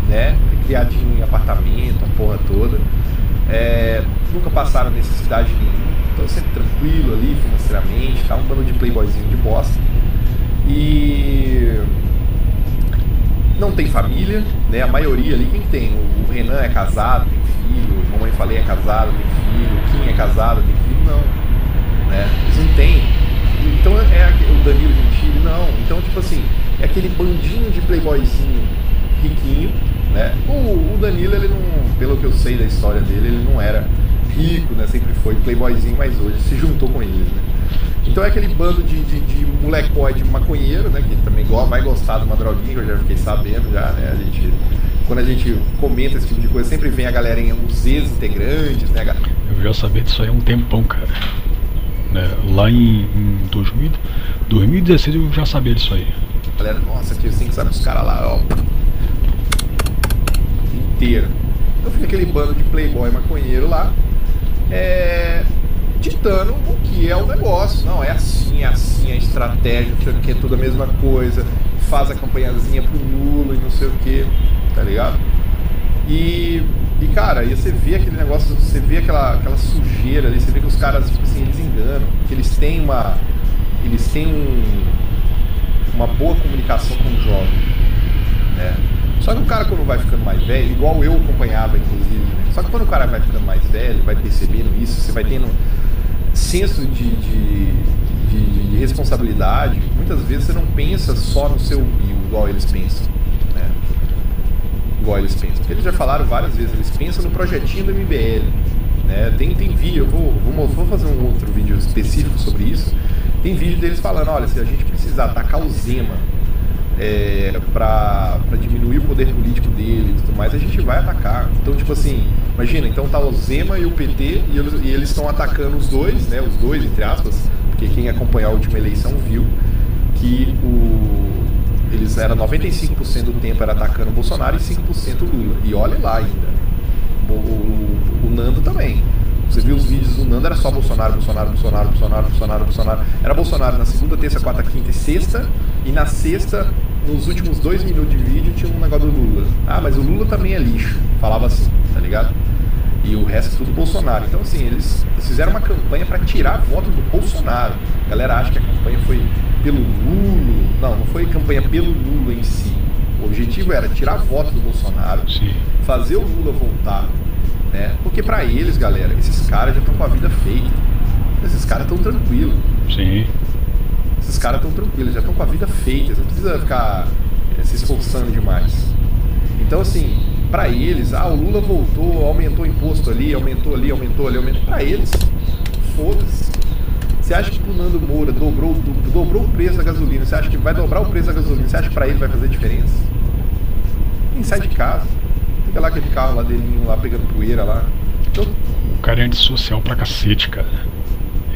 né, criadinho em apartamento, a porra toda, nunca passaram necessidade nenhuma, estão sempre tranquilo ali financeiramente, tá, um bando de playboyzinho de bosta, e não tem família, né, a maioria ali, quem tem? O Renan é casado, tem filho, a Mamãe Falei é casado, tem filho, o Kim é casado, tem filho, não, né, eles não têm. Então o Danilo Gentili, não, então tipo assim, é aquele bandinho de playboyzinho riquinho, né? O Danilo, ele não, pelo que eu sei da história dele, ele não era rico, né? Sempre foi playboyzinho, mas hoje se juntou com eles, né? Então é aquele bando de molecoide maconheiro, né? Que também vai gostar de uma droguinha, que eu já fiquei sabendo já, né? Quando a gente comenta esse tipo de coisa, sempre vem a galerinha, os ex-integrantes, né? Eu já sabia disso aí há um tempão, cara. Lá em 2016 eu já sabia disso aí. Galera, nossa, aqui assim, sabe os caras lá, ó, inteiro. Então fica aquele bando de playboy maconheiro lá, ditando o que é o negócio. Não, é assim, a estratégia, não sei o que, tudo a mesma coisa, faz a campanhazinha pro Lula e não sei o que, tá ligado? E cara, aí você vê aquele negócio, você vê aquela sujeira ali, você vê que os caras, tipo assim, eles enganam, que eles têm uma boa comunicação com o jovem, né? Só que o cara, quando vai ficando mais velho, igual eu acompanhava, inclusive, né? Só que quando o cara vai ficando mais velho, vai percebendo isso, você vai tendo senso de responsabilidade, muitas vezes você não pensa só no seu umbigo, igual eles pensam, né? Igual eles pensam. Porque eles já falaram várias vezes, eles pensam no projetinho do MBL, né? Tem vídeo, eu vou fazer um outro vídeo específico sobre isso. Tem vídeo deles falando, olha, se a gente precisar atacar o Zema pra diminuir o poder político dele e tudo mais, a gente vai atacar. Então, tipo assim, imagina, então tá o Zema e o PT e eles estão atacando os dois, né? Os dois, entre aspas, porque quem acompanhou a última eleição viu que eles eram 95% do tempo era atacando o Bolsonaro e 5% o Lula. E olha lá ainda. O Nando também. Você viu os vídeos do Nando, era só Bolsonaro. Era Bolsonaro na segunda, terça, quarta, quinta e sexta. E na sexta, nos últimos 2 minutos de vídeo, tinha um negócio do Lula. Ah, mas o Lula também é lixo. Falava assim, tá ligado? E o resto é tudo Bolsonaro. Então assim, eles fizeram uma campanha para tirar voto do Bolsonaro. A galera acha que a campanha foi pelo Lula. Não foi campanha pelo Lula em si. O objetivo era tirar voto do Bolsonaro, sim, fazer o Lula voltar, né? Porque pra eles, galera, esses caras já estão com a vida feita. Esses caras estão tranquilos. Sim. Esses caras estão tranquilos, já estão com a vida feita. Você não precisa ficar se esforçando demais. Então assim, pra eles, o Lula voltou, aumentou o imposto ali, aumentou. Pra eles, foda-se. Você acha que o Nando Moura dobrou o preço da gasolina? Você acha que vai dobrar o preço da gasolina? Você acha que pra ele vai fazer diferença? Nem sai de casa. Fica lá aquele carro lá delinho, lá pegando poeira lá. Então... O cara é antissocial pra cacete, cara.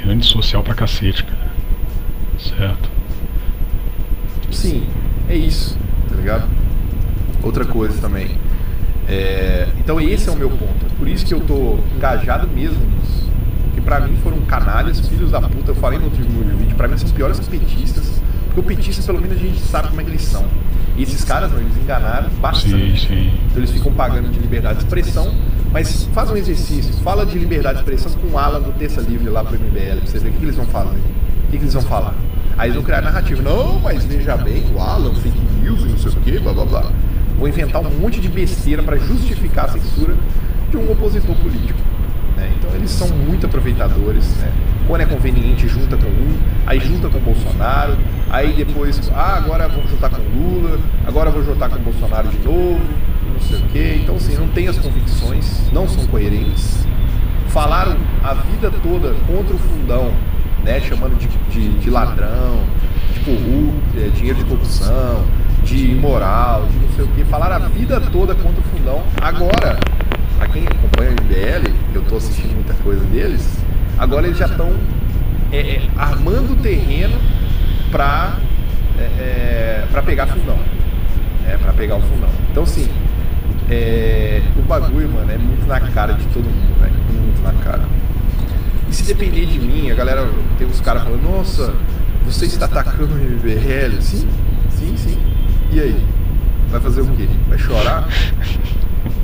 É antissocial pra cacete, cara. Certo. Sim, é isso, tá ligado? Outra coisa também. Então esse é o meu ponto. Por isso que eu tô engajado mesmo nisso. Porque pra mim foram canalhas, filhos da puta. Eu falei no último vídeo, pra mim são os piores petistas. Porque o petista, pelo menos, a gente sabe como é que eles são. E esses caras, não, eles enganaram bastante. Sim. Então eles ficam pagando de liberdade de expressão, mas faz um exercício, fala de liberdade de expressão com o Alan do Terça Livre lá pro MBL, pra você ver o que eles vão fazer. O que eles vão falar? Aí eles vão criar narrativa. Não, mas veja bem, o Alan, fake news e não sei o que, blá blá blá. Vou inventar um monte de besteira para justificar a censura de um opositor político. Né? Então eles são muito aproveitadores. Né? Quando é conveniente, junta com um, aí junta com o Bolsonaro, aí depois, agora vou juntar com o Lula, agora vou juntar com o Bolsonaro de novo, não sei o que. Então assim, não tem as convicções, não são coerentes. Falaram a vida toda contra o fundão, né? Chamando de ladrão, de corrupto, dinheiro de corrupção, de imoral, de não sei o que. Falaram a vida toda contra o fundão. Agora, pra quem acompanha o MBL, eu tô assistindo muita coisa deles, agora eles já estão armando o terreno pra pegar fundão. Pra pegar o fundão. Então assim, o bagulho, mano, é muito na cara de todo mundo, velho. Muito na cara. E se depender de mim, a galera, tem uns caras falando, nossa, você está atacando o MBL? Sim. E aí? Vai fazer o quê? Vai chorar?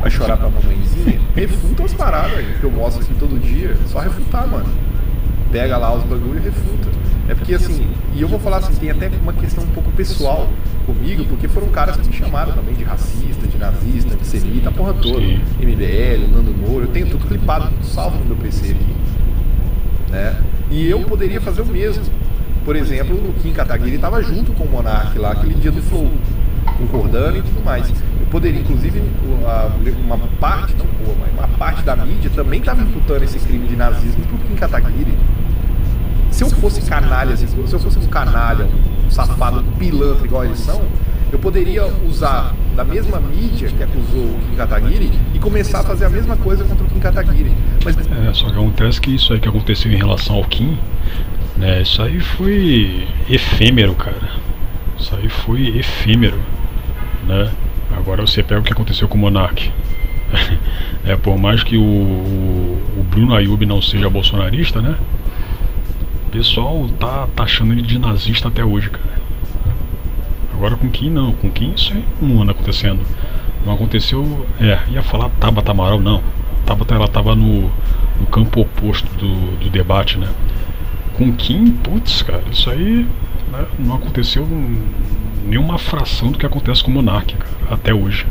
Vai chorar pra mamãezinha? Refuta as paradas aí, que eu mostro aqui todo dia. Só refutar, mano. Pega lá os bagulho e refuta. É porque assim, e eu vou falar assim, tem até uma questão um pouco pessoal comigo, porque foram caras que me chamaram também de racista, de nazista, de semita, a porra toda. Sim. MBL, Nando Moura, eu tenho tudo clipado, tudo salvo no meu PC aqui. Né? E eu poderia fazer o mesmo. Por exemplo, o Kim Kataguiri estava junto com o Monark lá, aquele dia do Flow, concordando e tudo mais. Eu poderia, inclusive, uma parte, não boa, mas uma parte da mídia também estava imputando esse crime de nazismo pro Kim Kataguiri. Se eu fosse canalha, se eu fosse um canalha, um safado, um pilantra igual eles são, eu poderia usar da mesma mídia que acusou o Kim Kataguiri e começar a fazer a mesma coisa contra o Kim Kataguiri. Mas... só que acontece que isso aí que aconteceu em relação ao Kim, né, isso aí foi efêmero, cara. Isso aí foi efêmero, né? Agora você pega o que aconteceu com o Monark. Por mais que o Bruno Ayub não seja bolsonarista, né? O pessoal tá achando ele de nazista até hoje, cara. Agora com Kim não, com Kim isso aí não anda acontecendo. Não aconteceu, ia falar Tabata Amaral, não. Tabata, ela tava no campo oposto do debate, né? Com Kim, putz, cara, isso aí, né, não aconteceu nenhuma fração do que acontece com o Monark, cara, até hoje.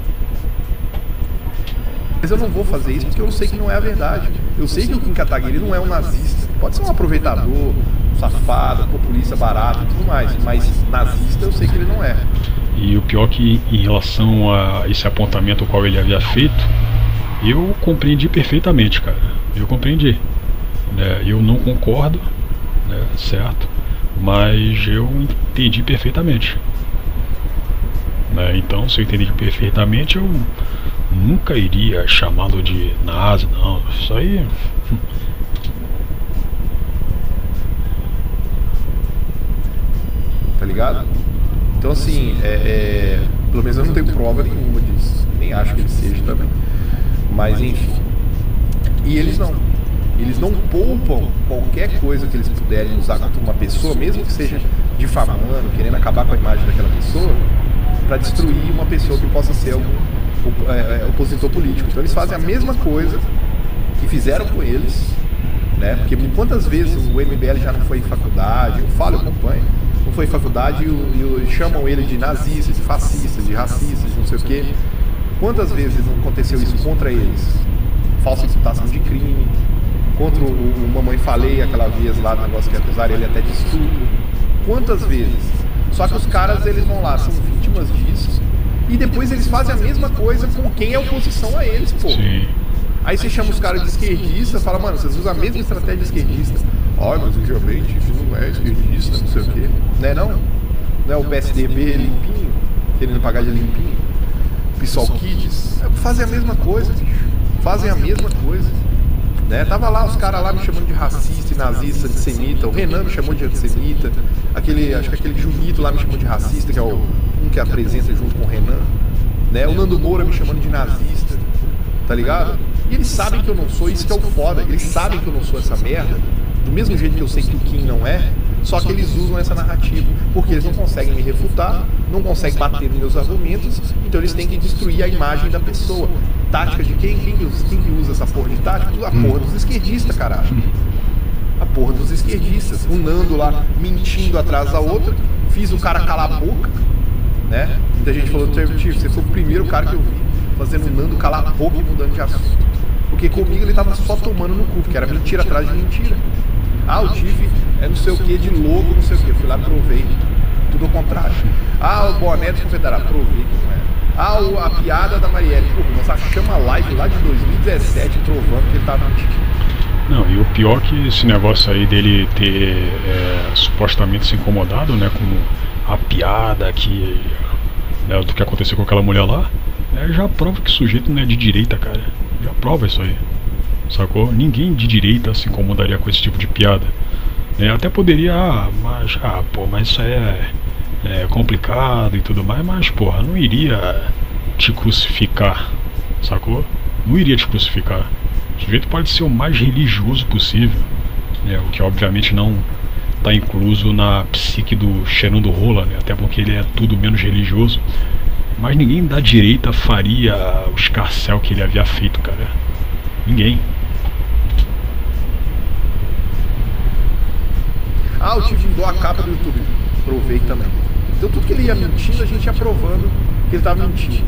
Mas eu não vou fazer isso porque eu sei que não é a verdade. Eu sei que o Kim Kataguiri não é um nazista. Pode ser um aproveitador, um safado, um populista barato e tudo mais, mas nazista eu sei que ele não é. E o pior que em relação a esse apontamento ao qual ele havia feito, eu compreendi perfeitamente, cara. Eu compreendi. Eu não concordo, né, certo? Mas eu entendi perfeitamente. Então, se eu entendi perfeitamente, eu nunca iria chamá-lo de nazi, não. Isso aí... Tá ligado? Então assim, pelo menos eu não tenho prova nenhuma disso. Nem acho que ele seja também. Mas enfim. E eles não poupam qualquer coisa que eles puderem usar contra uma pessoa, mesmo que seja difamando, querendo acabar com a imagem daquela pessoa, para destruir uma pessoa que possa ser algum opositor político. Então eles fazem a mesma coisa que fizeram com eles, né? Porque quantas vezes o MBL já não foi em faculdade, eu acompanho, não foi em faculdade e chamam ele de nazista, de fascista, de racista, de não sei o quê. Quantas vezes não aconteceu isso contra eles? Falsa imputação de crime, contra o Mamãe Falei aquela vez lá, no negócio que acusaram ele até de estupro. Quantas vezes? Só que os caras, eles vão lá, são vítimas disso, e depois eles fazem a mesma coisa com quem é oposição a eles, pô. Sim. Aí você chama os caras de esquerdista, fala, mano, vocês usam a mesma estratégia de esquerdista. Mas o Geomente não é esquerdista, não sei o quê. Não é não? Não é o PSDB limpinho, querendo pagar de limpinho? PSOL Kids? Fazem a mesma coisa, bicho. Fazem a mesma coisa. Né? Tava lá os caras lá me chamando de racista e nazista, antissemita. O Renan me chamou de antissemita. Acho que aquele Junito lá me chamou de racista, que é um que apresenta junto com o Renan. Né? O Nando Moura me chamando de nazista. Tá ligado? E eles sabem que eu não sou, isso que é o foda. Eles sabem que eu não sou essa merda. Do mesmo jeito que eu sei que o Kim não é. Só que eles usam essa narrativa, porque eles não conseguem me refutar, não conseguem bater nos meus argumentos, então eles têm que destruir a imagem da pessoa. Tática de quem? Quem que usa essa porra de tática? A porra dos esquerdistas, caralho. A porra dos esquerdistas. O Nando lá mentindo atrás da outra, fiz o cara calar a boca, né? Muita gente falou, Tiff, você foi o primeiro cara que eu vi fazendo o Nando calar a boca e mudando de assunto. Porque comigo ele tava só tomando no cu, porque era mentira atrás de mentira. Ah, o Tiff é não sei o que de logo, não sei o que. Fui lá, provei. Tudo ao contrário. Ah, o boné do confederado, provei que não era. Ah, a piada da Marielle. Pô, nós achamos a live lá de 2017 provando que ele tava mentindo. Não, e o pior que esse negócio aí dele ter supostamente se incomodado, né, com a piada que, né, do que aconteceu com aquela mulher lá, já prova que o sujeito não é de direita, cara. Já prova isso aí. Sacou? Ninguém de direita se incomodaria com esse tipo de piada. Até poderia, mas isso é complicado e tudo mais, mas porra, não iria te crucificar, sacou? Não iria te crucificar. O sujeito pode ser o mais religioso possível, o que obviamente não está incluso na psique do cheirando rola, né? Até porque ele é tudo menos religioso. Mas ninguém da direita faria o escarcéu que ele havia feito, cara. Ninguém. Ah, o Tiff mudou a capa do YouTube. Provei também. Então tudo que ele ia mentindo, a gente ia provando que ele estava mentindo,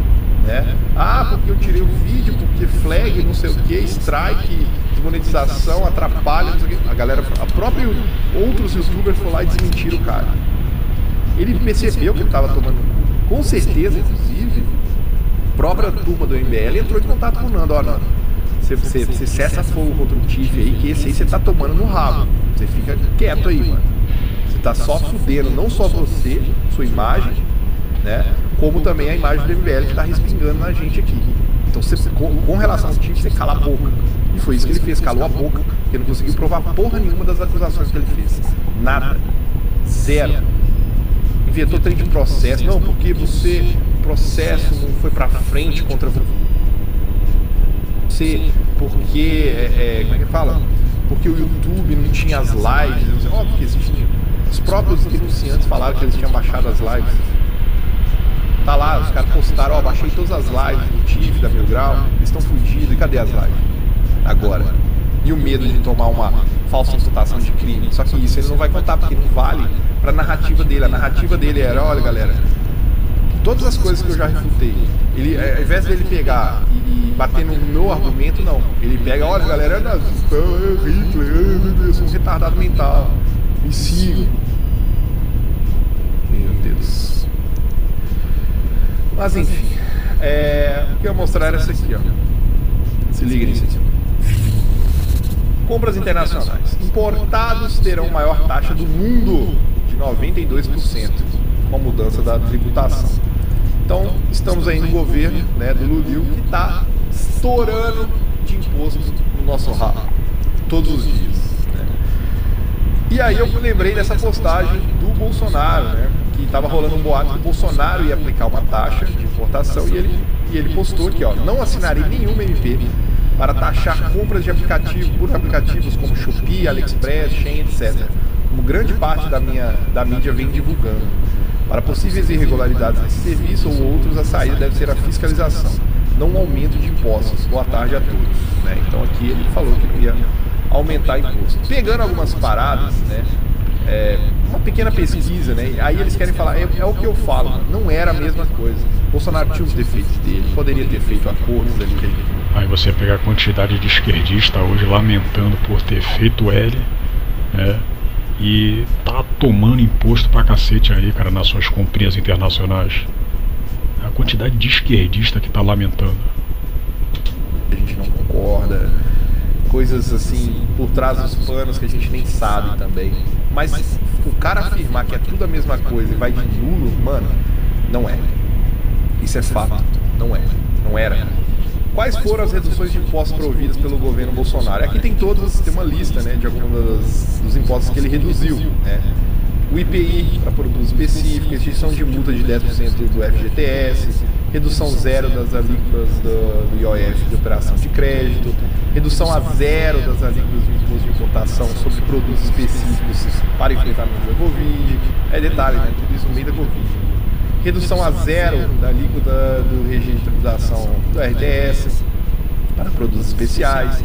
né? Ah, porque eu tirei o vídeo, porque flag, não sei o que, strike, desmonetização, atrapalha, não sei o que. A galera, outros youtubers foram lá e desmentiram o cara. Ele percebeu que ele estava tomando, com certeza, inclusive, a própria turma do MBL entrou em contato com o Nando. Ó, Nando, você cessa fogo contra o Tiff aí, que esse aí você tá tomando no rabo. Você fica quieto aí, mano. Você tá só fudendo, não só você, sua imagem, né? Como também a imagem do MBL que tá respingando na gente aqui. Então, com relação ao Tiff, você cala a boca. E foi isso que ele fez, calou a boca, porque não conseguiu provar porra nenhuma das acusações que ele fez. Nada. Zero. Inventou trem de processo. Não, porque o processo não foi pra frente contra você, porque, como é que fala? Porque o YouTube não tinha as lives. Óbvio que existia. Os próprios denunciantes falaram que eles tinham baixado as lives. Tá lá, os caras postaram, ó, baixei todas as lives do Tiff, da Mil Grau, eles estão fudidos, e cadê as lives? Agora. E o medo de tomar uma falsa imputação de crime. Só que isso ele não vai contar, porque não vale pra narrativa dele. A narrativa dele era, olha galera, todas as coisas que eu já refutei, ele, ao invés dele pegar e bater no meu argumento, não. Ele pega, olha galera, é nazista, é Hitler, eu sou um retardado mental, me sigam. Meu Deus. Mas enfim, o que eu ia mostrar era essa aqui, ó. Se liga nisso aqui. Compras internacionais. Importados terão maior taxa do mundo, de 92%, com a mudança da tributação. Então, estamos aí no governo, né, do Lulil, que está estourando de imposto no nosso rabo, todos os dias, né? E aí eu me lembrei dessa postagem do Bolsonaro, né, que estava rolando um boato que o Bolsonaro ia aplicar uma taxa de importação, e ele postou aqui, ó, não assinarei nenhuma MP para taxar compras de aplicativo por aplicativos como Shopee, AliExpress, Shein, etc. Como grande parte da mídia vem divulgando. Para possíveis irregularidades nesse serviço ou outros, a saída deve ser a fiscalização, não um aumento de impostos. Boa tarde a todos. Né? Então aqui ele falou que não ia aumentar imposto. Pegando algumas paradas, né? Uma pequena pesquisa, né? Aí eles querem falar, é o que eu falo, mano. Não era a mesma coisa. Bolsonaro tinha os defeitos dele, poderia ter feito acordos ali que ele... Aí você pega a quantidade de esquerdista hoje lamentando por ter feito L, né? E tá tomando imposto pra cacete aí, cara, nas suas comprinhas internacionais. A quantidade de esquerdista que tá lamentando. A gente não concorda, coisas assim por trás dos panos que a gente nem sabe também. Mas o cara afirmar que é tudo a mesma coisa e vai de nulo, mano, não é. Isso é fato, não é. Não era. Quais foram as reduções de impostos providas pelo governo Bolsonaro? Aqui tem todas, tem uma lista, né, de alguns dos impostos que ele reduziu, né? o IPI para produtos específicos, extinção de multa de 10% do FGTS, redução zero das alíquotas do IOF de operação de crédito, redução a zero das alíquotas do imposto de importação sobre produtos específicos para enfrentamento da Covid. É detalhe, né? Tudo isso no meio da Covid. Redução a zero da alíquota do regime de tributação do RTS para produtos especiais.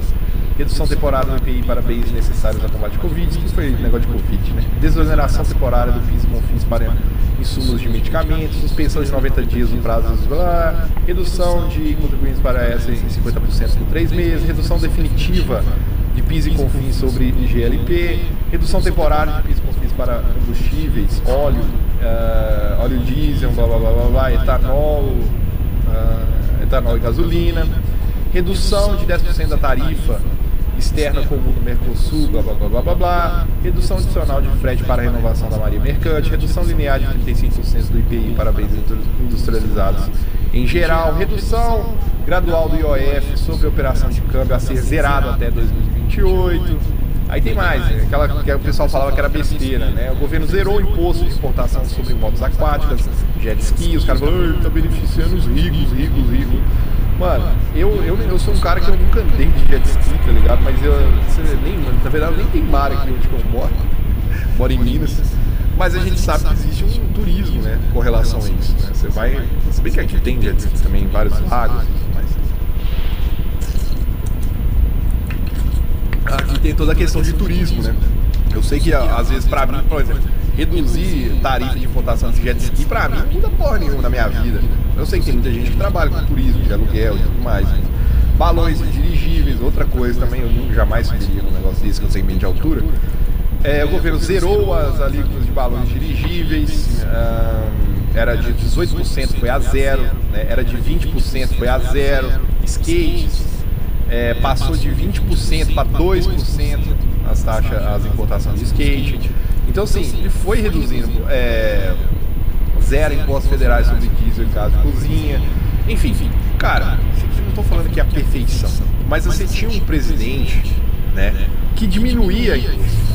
Redução temporária do IPI para bens necessários ao combate à Covid. Isso foi negócio de Covid, né? Desoneração temporária do PIS e COFINS para insumos de medicamentos. Suspensão de 90 dias no prazo escolar. Redução de contribuintes para essa em 50% por 3 meses. Redução definitiva de PIS e COFINS sobre GLP. Redução temporária de PIS e COFINS para combustíveis, óleo diesel, blá blá blá blá, blá etanol e gasolina. Redução de 10% da tarifa externa comum do Mercosul, blá blá blá blá blá blá. Redução adicional de frete para a renovação da marinha mercante. Redução linear de 35% do IPI para bens industrializados em geral. Redução gradual do IOF sobre operação de câmbio a ser zerado até 2028. Aí tem mais, né? Aquela que o pessoal falava que era besteira, né? O governo zerou o imposto de importação sobre motos aquáticas, jet ski, os caras falaram, tá beneficiando os ricos. Mano, eu sou um cara que eu nunca andei de jet ski, tá ligado? Mas na verdade, nem tem mar aqui onde eu moro em Minas. Mas a gente sabe que existe um turismo, né, com relação a isso, né? Você vai, se bem que aqui tem jet ski também, vários lagos e tudo mais. Aqui tem toda a questão de turismo, né? Eu sei que às vezes pra mim, por exemplo, reduzir tarifa de importação de jet ski pra mim não muda porra nenhuma na minha vida. Eu sei que tem muita gente que trabalha com turismo, de aluguel e tudo mais. Né? Balões dirigíveis, outra coisa também, eu nunca jamais subiria num negócio desse que eu sei meio de altura. O governo zerou as alíquotas de balões dirigíveis, era de 18%, foi a zero, né? Era de 20%, foi a zero. Skates, passou de 20% para 2% as importações de skate. Então, assim, ele foi reduzindo, zero impostos federais sobre diesel em casa de cozinha. Enfim, cara, não estou falando que é a perfeição, mas você tinha um presidente, né, que diminuía imposto.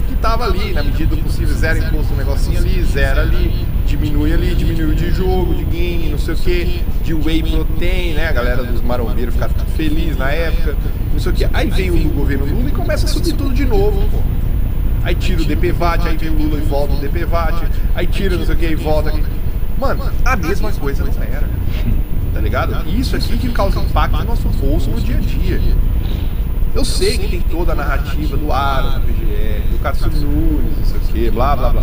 Que estava ali, na medida do possível, zero imposto, um negocinho ali, zero ali, diminuiu de jogo, de game, não sei o que, de whey protein, né? A galera dos marombeiros ficaram felizes na época, não sei o que. Aí veio o governo Lula e começa a subir tudo de novo, pô. Aí tira o DPVAT, aí vem o Lula e volta o DPVAT, aí tira não sei o que e volta aqui. Mano, a mesma coisa não era, tá ligado? E isso aqui que causa impacto no nosso bolso no dia a dia. Eu sei que tem toda a narrativa do Aro, do PGR, do Cássio Nunes, não sei o que, blá blá blá.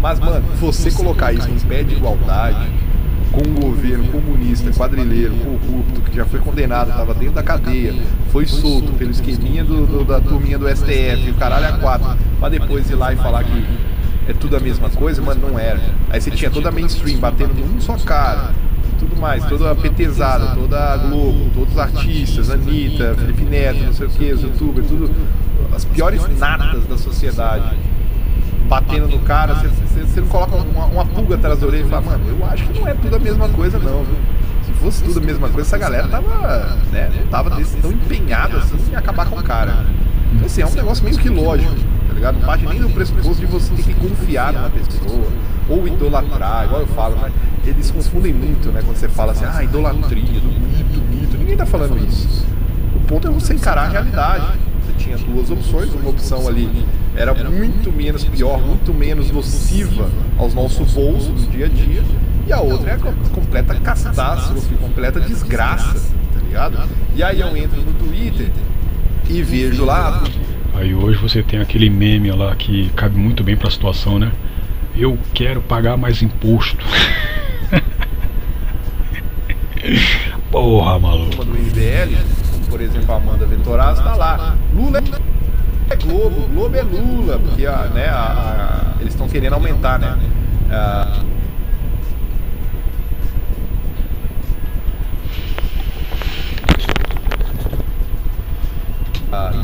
Mas, mano, você colocar isso em pé de igualdade com um governo comunista, quadrilheiro, corrupto, que já foi condenado, estava dentro da cadeia, foi solto pelo esqueminha da turminha do STF, o caralho a 4, pra depois ir lá e falar que é tudo a mesma coisa, mano, não era. Aí você tinha toda a mainstream batendo num só cara, tudo mais, toda a PTzada, toda a Globo, todos os artistas, Anitta, Felipe Neto, não sei o que, os youtubers, tudo, as piores natas da sociedade batendo no cara. Você não coloca uma pulga atrás da orelha e fala, mano, eu acho que não é tudo a mesma coisa não, viu? Se fosse tudo a mesma coisa, essa galera tava, né, não tava tão empenhada assim em acabar com o cara. Então assim, é um negócio meio que lógico, tá ligado? Não parte nem do pressuposto de você ter que confiar numa pessoa, ou idolatrar, igual eu falo, né? Eles confundem muito, né, quando você fala assim, idolatria, mito, ninguém tá falando isso. O ponto é você encarar a realidade. Você tinha duas opções, uma opção ali era muito menos pior, muito menos nociva aos nossos bolsos do dia a dia, e a outra é a completa catástrofe, completa desgraça, tá ligado? E aí eu entro no Twitter e vejo lá. Aí hoje você tem aquele meme lá que cabe muito bem pra situação, né? Eu quero pagar mais imposto. Porra, maluco. Uma do MBL, como por exemplo a Amanda Vitorazzo, tá lá. Lula é Globo, Globo é Lula, porque eles estão querendo aumentar, né?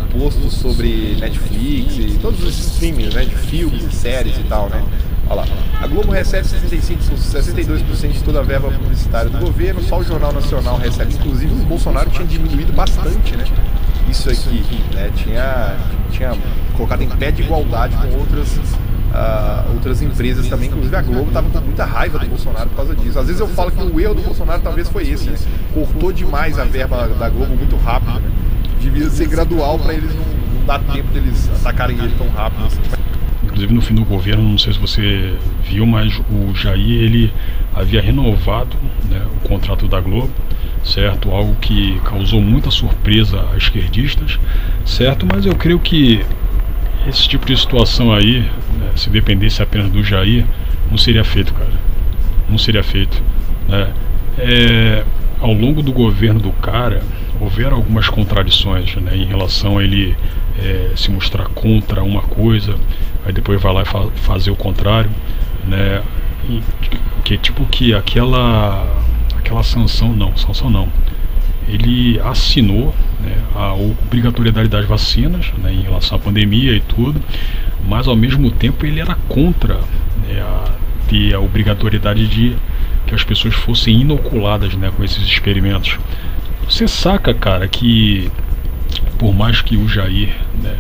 Imposto sobre Netflix e todos os streamings, né, de filmes e séries e tal, né? Olha lá, a Globo recebe 62% de toda a verba publicitária do governo, só o Jornal Nacional recebe. Inclusive o Bolsonaro tinha diminuído bastante, né? Isso aqui, né? Tinha colocado em pé de igualdade com outras empresas também, inclusive a Globo estava com muita raiva do Bolsonaro por causa disso. Às vezes eu falo que o erro do Bolsonaro talvez foi esse, né? Cortou demais a verba da Globo muito rápido, né? Devia ser gradual para eles não dar tempo deles atacarem ele tão rápido assim. Inclusive no fim do governo, não sei se você viu, mas o Jair, ele havia renovado, né, o contrato da Globo, certo? Algo que causou muita surpresa a esquerdistas, certo? Mas eu creio que esse tipo de situação aí, né, se dependesse apenas do Jair, não seria feito, cara. Não seria feito, né? Ao longo do governo do cara, houveram algumas contradições, né, em relação a ele se mostrar contra uma coisa, aí depois vai lá e fazer o contrário, né? Que tipo que aquela sanção não. Ele assinou, né, a obrigatoriedade das vacinas, né, em relação à pandemia e tudo, mas ao mesmo tempo ele era contra, né, ter a obrigatoriedade de que as pessoas fossem inoculadas, né, com esses experimentos. Você saca, cara, que por mais que o Jair, né,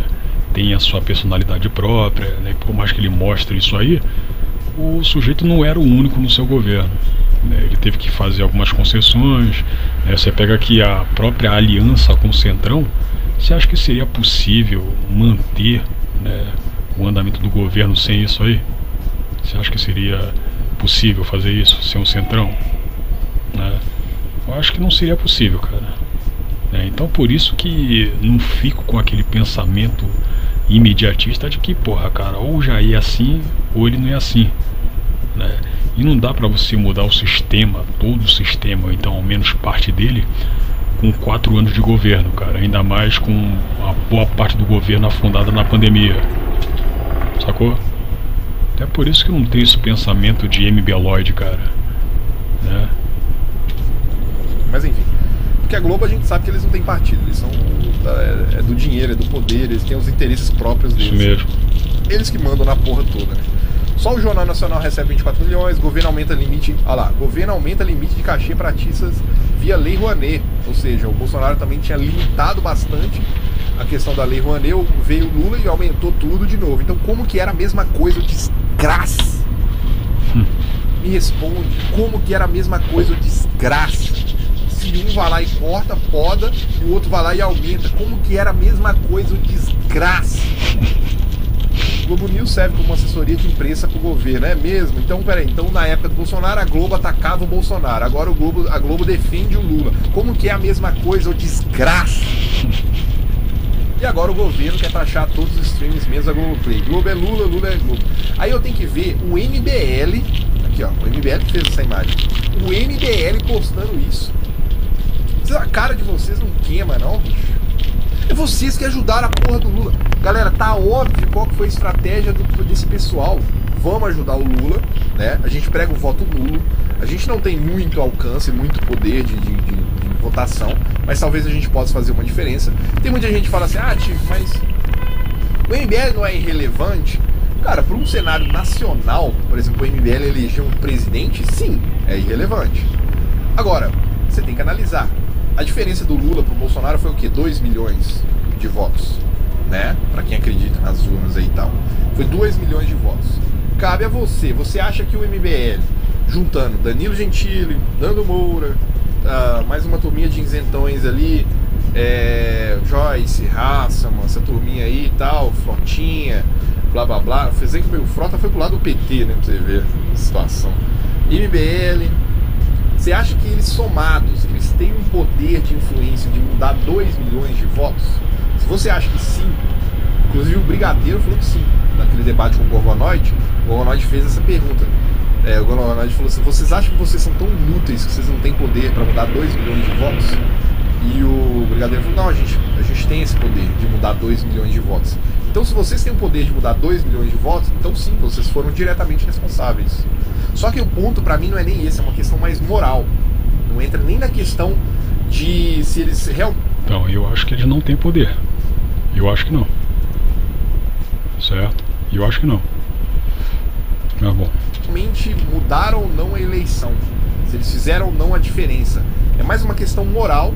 tenha a sua personalidade própria, né, por mais que ele mostre isso aí, o sujeito não era o único no seu governo. Ele teve que fazer algumas concessões, né? Você pega aqui a própria aliança com o Centrão. Você acha que seria possível manter, né, o andamento do governo sem isso aí? Você acha que seria possível fazer isso sem o Centrão? Né? Eu acho que não seria possível, cara. Então por isso que não fico com aquele pensamento imediatista de que, porra, cara, ou já é assim ou ele não é assim, né? E não dá pra você mudar o sistema, todo o sistema, ou então ao menos parte dele, com 4 anos de governo, cara. Ainda mais com a boa parte do governo afundada na pandemia. Sacou? É por isso que eu não tenho esse pensamento de MBLoid, cara, né? Mas enfim, porque a Globo a gente sabe que eles não têm partido, eles são do dinheiro, é do poder, eles têm os interesses próprios deles. Isso mesmo. Eles que mandam na porra toda, né? Só o Jornal Nacional recebe 24 milhões, governo aumenta limite, governo aumenta limite de cachê para artistas via Lei Rouanet, ou seja, o Bolsonaro também tinha limitado bastante a questão da Lei Rouanet, veio o Lula e aumentou tudo de novo. Então como que era a mesma coisa, desgraça? Me responde, como que era a mesma coisa, desgraça? Se um vai lá e corta, poda, e o outro vai lá e aumenta, como que era a mesma coisa, desgraça? Globo News serve como assessoria de imprensa pro governo, é mesmo? Então, peraí, então na época do Bolsonaro a Globo atacava o Bolsonaro, agora a Globo defende o Lula. Como que é a mesma coisa, ô desgraça? E agora o governo quer taxar todos os streams menos a Globoplay. Globo é Lula, Lula é Globo. Aí eu tenho que ver o MBL, aqui ó, o MBL que fez essa imagem, o MBL postando isso. A cara de vocês não queima não, bicho? É vocês que ajudaram a porra do Lula. Galera, tá óbvio qual que foi a estratégia desse pessoal. Vamos ajudar o Lula, né? A gente prega o voto nulo. A gente não tem muito alcance, muito poder de votação, mas talvez a gente possa fazer uma diferença. Tem muita gente que fala assim, tio, mas o MBL não é irrelevante? Cara, para um cenário nacional, por exemplo, o MBL eleger um presidente, sim, é irrelevante. Agora, você tem que analisar. A diferença do Lula pro Bolsonaro foi o quê? 2 milhões de votos, né? Pra quem acredita nas urnas aí e tal. Foi 2 milhões de votos. Cabe a você. Você acha que o MBL, juntando Danilo Gentili, Nando Moura, mais uma turminha de isentões ali, Joyce, Hasselman, essa turminha aí e tal, Frotinha, blá blá blá. Fizer que o Frota foi pro lado do PT, né? Pra você ver a situação. MBL... Você acha que eles somados, eles têm um poder de influência de mudar 2 milhões de votos? Se você acha que sim, inclusive o Brigadeiro falou que sim, naquele debate com o Gorgonoid fez essa pergunta. O Gorgonoid falou assim, vocês acham que vocês são tão inúteis que vocês não têm poder para mudar 2 milhões de votos? E o Brigadeiro falou, não, a gente tem esse poder de mudar 2 milhões de votos. Então se vocês têm o poder de mudar 2 milhões de votos, então sim, vocês foram diretamente responsáveis. Só que o ponto pra mim não é nem esse, é uma questão mais moral. Não entra nem na questão de se eles realmente... Então, eu acho que eles não têm poder. Eu acho que não. Certo? Eu acho que não. Mas bom. Realmente mudaram ou não a eleição. Se eles fizeram ou não a diferença. É mais uma questão moral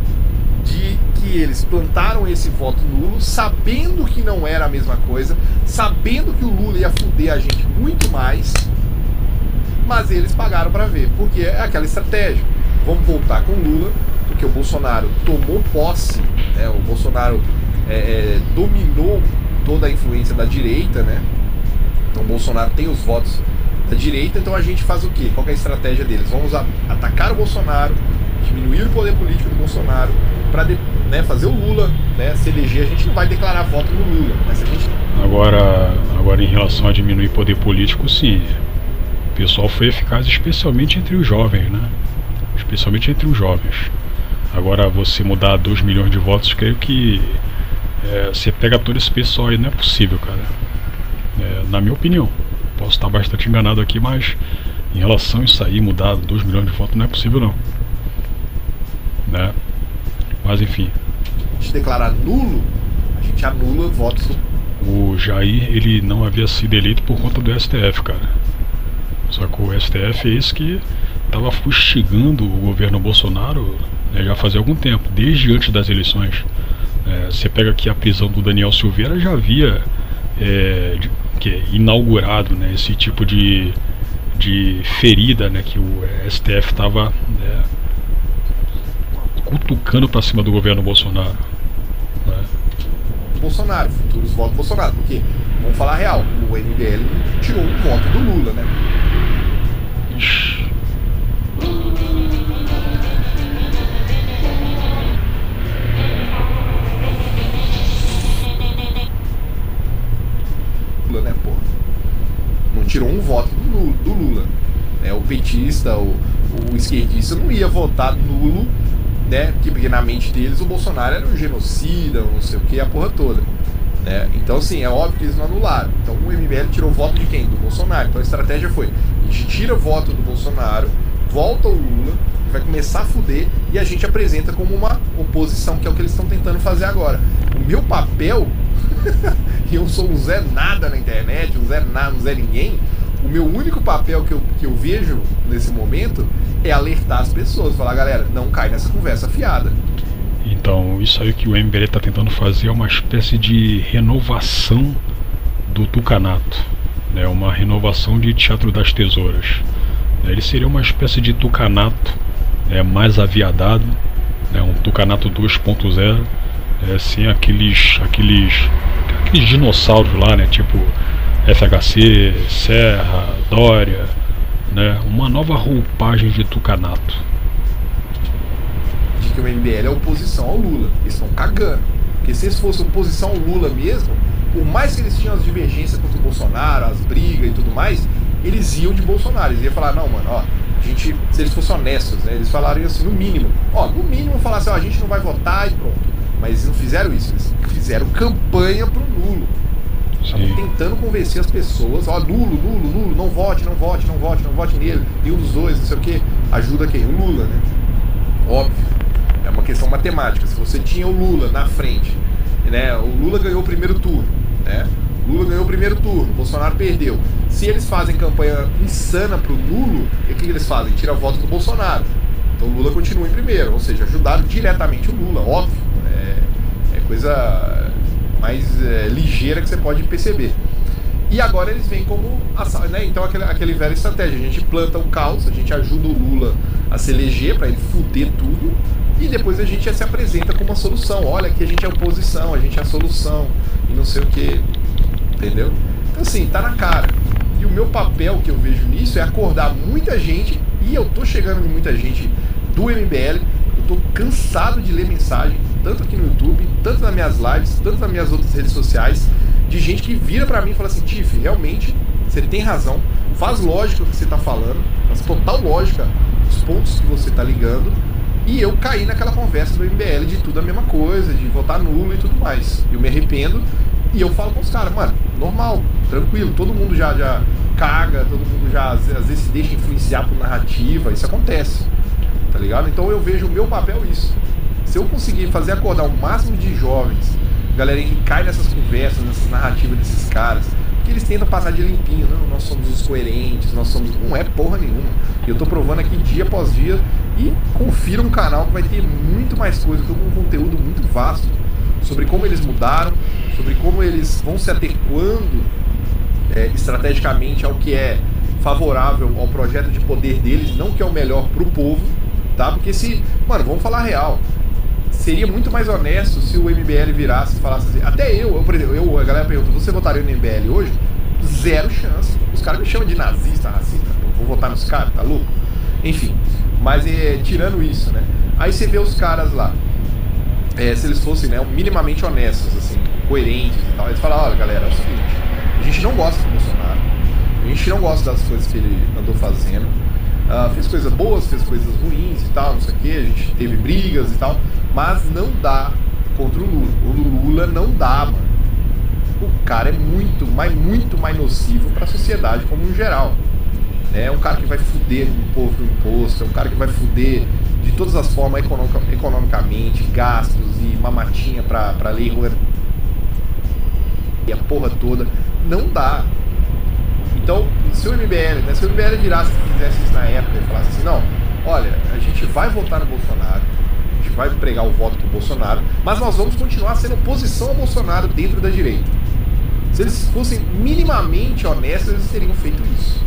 de que que eles plantaram esse voto nulo, sabendo que não era a mesma coisa, sabendo que o Lula ia fuder a gente muito mais, mas eles pagaram para ver, porque é aquela estratégia. Vamos voltar com o Lula, porque o Bolsonaro tomou posse, né? O Bolsonaro dominou toda a influência da direita, né? Então o Bolsonaro tem os votos da direita, então a gente faz o quê? Qual que é a estratégia deles? Vamos atacar o Bolsonaro, diminuir o poder político do Bolsonaro, para fazer o Lula, né, se eleger. A gente não vai declarar voto no Lula, mas a gente... Agora em relação a diminuir poder político, sim, o pessoal foi eficaz, especialmente entre os jovens, né? Especialmente entre os jovens. Agora, você mudar 2 milhões de votos, creio que você pega todo esse pessoal aí, não é possível, cara. Na minha opinião, posso estar bastante enganado aqui, mas em relação a isso aí, mudar 2 milhões de votos não é possível não, né? Mas enfim, a gente declarar nulo, a gente anula votos. O Jair, ele não havia sido eleito por conta do STF, cara. Só que o STF é esse que estava fustigando o governo Bolsonaro, né, já fazia algum tempo, desde antes das eleições. Você pega aqui a prisão do Daniel Silveira, já havia inaugurado, né, esse tipo de ferida, né, que o STF estava cutucando para cima do governo Bolsonaro, né? Bolsonaro, futuros votos Bolsonaro, porque, vamos falar a real, o MBL tirou um voto do Lula, né? Lula, né, pô? Não tirou um voto do Lula, né? O petista, o esquerdista não ia votar nulo, né? Porque na mente deles o Bolsonaro era um genocida, não sei o que, a porra toda, né? Então, assim, é óbvio que eles não anularam. Então o MBL tirou voto de quem? Do Bolsonaro. Então a estratégia foi: a gente tira voto do Bolsonaro, volta o Lula, vai começar a fuder e a gente apresenta como uma oposição, que é o que eles estão tentando fazer agora. O meu papel, e eu sou um Zé Nada na internet, um Zé Nada, um Zé Ninguém, o meu único papel que eu vejo nesse momento é alertar as pessoas, falar: galera, não cai nessa conversa fiada. Então, isso aí que o MBL está tentando fazer é uma espécie de renovação do Tucanato, né? Uma renovação de Teatro das Tesouras. Ele seria uma espécie de Tucanato mais aviadado, né? Um Tucanato 2.0, sem aqueles dinossauros lá, né? Tipo FHC, Serra, Dória, né? Uma nova roupagem de Tucanato. De que o MBL é oposição ao Lula. Eles estão cagando. Porque se eles fossem oposição ao Lula mesmo, por mais que eles tinham as divergências contra o Bolsonaro, as brigas e tudo mais, eles iam de Bolsonaro. Eles iam falar: não, mano, ó, a gente, se eles fossem honestos, né, eles falariam assim, no mínimo, falar assim: ó, a gente não vai votar e pronto. Mas eles não fizeram isso, eles fizeram campanha pro nulo. Estavam tentando convencer as pessoas: ó, nulo, não vote nele, nenhum dos dois, não sei o que. Ajuda quem? O Lula, né? Óbvio, é uma questão matemática. Se você tinha o Lula na frente, né, o Lula ganhou o primeiro turno, né? O Bolsonaro perdeu. Se eles fazem campanha insana pro nulo, o que eles fazem? Tira voto do Bolsonaro. Então o Lula continua em primeiro, ou seja, ajudaram diretamente o Lula, óbvio. É coisa mais ligeira que você pode perceber. E agora eles vêm como, né, então aquele velha estratégia: a gente planta um caos, a gente ajuda o Lula a se eleger para ele fuder tudo, e depois a gente se apresenta como uma solução. Olha, aqui a gente é oposição, a gente é a solução, e não sei o que, entendeu? Então, assim, tá na cara. E o meu papel que eu vejo nisso é acordar muita gente, e eu tô chegando em muita gente do MBL. Eu tô cansado de ler mensagem, tanto aqui no YouTube, tanto nas minhas lives, tanto nas minhas outras redes sociais, de gente que vira pra mim e fala assim: Tiff, realmente, você tem razão, faz lógica o que você tá falando, faz total lógica os pontos que você tá ligando, e eu caí naquela conversa do MBL de tudo a mesma coisa, de votar nulo e tudo mais. Eu me arrependo, e eu falo com os caras: mano, normal, tranquilo, todo mundo já caga, todo mundo já às vezes se deixa influenciar por narrativa, isso acontece, tá ligado? Então eu vejo o meu papel isso. Se eu conseguir fazer acordar o máximo de jovens, galerinha que cai nessas conversas, nessas narrativas desses caras, que eles tentam passar de limpinho. Não, nós somos os coerentes, nós somos... Não é porra nenhuma. Eu tô provando aqui dia após dia e confira um canal que vai ter muito mais coisa, um conteúdo muito vasto sobre como eles mudaram, sobre como eles vão se adequando estrategicamente ao que é favorável ao projeto de poder deles, não que é o melhor pro povo, tá? Porque mano, vamos falar a real, seria muito mais honesto se o MBL virasse e falasse assim, até por exemplo, a galera pergunta, você votaria no MBL hoje? Zero chance. Os caras me chamam de nazista, racista, eu vou votar nos caras, tá louco? Enfim, mas tirando isso, né? Aí você vê os caras lá, se eles fossem, né, minimamente honestos, assim, coerentes e tal, eles falam, olha galera, é o seguinte, a gente não gosta do Bolsonaro, a gente não gosta das coisas que ele andou fazendo, fez coisas boas, fez coisas ruins e tal, não sei o que, a gente teve brigas e tal, mas não dá contra o Lula. O Lula não dá, mano. O cara é muito mais nocivo para a sociedade como um geral. É um cara que vai fuder o povo do imposto, é um cara que vai fuder de todas as formas economicamente, gastos e mamatinha pra lei e a porra toda. Não dá. Então, se o MBL virasse e fizesse isso na época e falasse assim, não, olha, a gente vai votar no Bolsonaro, a gente vai pregar o voto pro Bolsonaro, mas nós vamos continuar sendo oposição ao Bolsonaro dentro da direita. Se eles fossem minimamente honestos, eles teriam feito isso.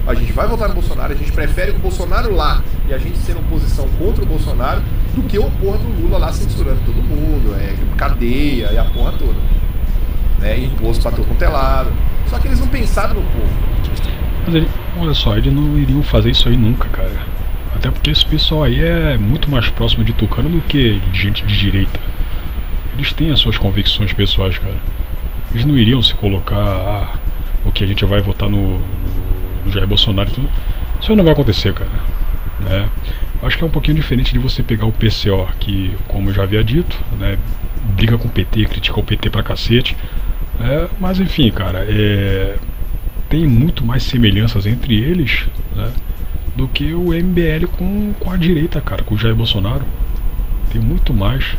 A gente vai votar no Bolsonaro, a gente prefere o Bolsonaro lá e a gente ser oposição contra o Bolsonaro do que o porra do Lula lá censurando todo mundo, cadeia e a porra toda. Imposto pra todo quanto é lado. Só que eles não pensaram no povo. Mas olha só, eles não iriam fazer isso aí nunca, cara. Até porque esse pessoal aí é muito mais próximo de tucano do que de gente de direita. Eles têm as suas convicções pessoais, cara. Eles não iriam se colocar, o que a gente vai votar no Jair Bolsonaro e tudo. Isso aí não vai acontecer, cara. Né? Acho que é um pouquinho diferente de você pegar o PCO, que, como eu já havia dito, né, briga com o PT, critica o PT pra cacete. Mas enfim, cara, tem muito mais semelhanças entre eles, né, do que o MBL com a direita, cara, com o Jair Bolsonaro. Tem muito mais,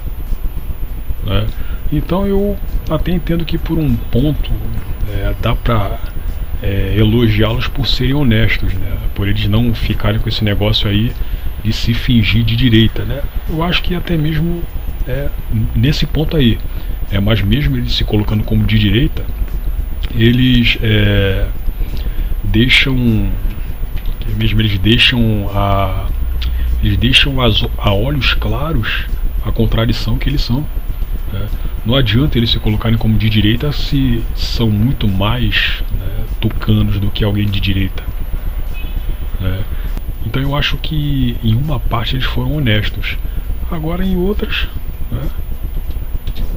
né? Então eu até entendo que por um ponto dá pra elogiá-los por serem honestos, né? Por eles não ficarem com esse negócio aí de se fingir de direita, né? Eu acho que até mesmo nesse ponto aí, mas mesmo eles se colocando como de direita, eles deixam a olhos claros a contradição que eles são. Não adianta eles se colocarem como de direita se são muito mais, né, tucanos do que alguém de direita. Então eu acho que em uma parte eles foram honestos, agora em outras, né?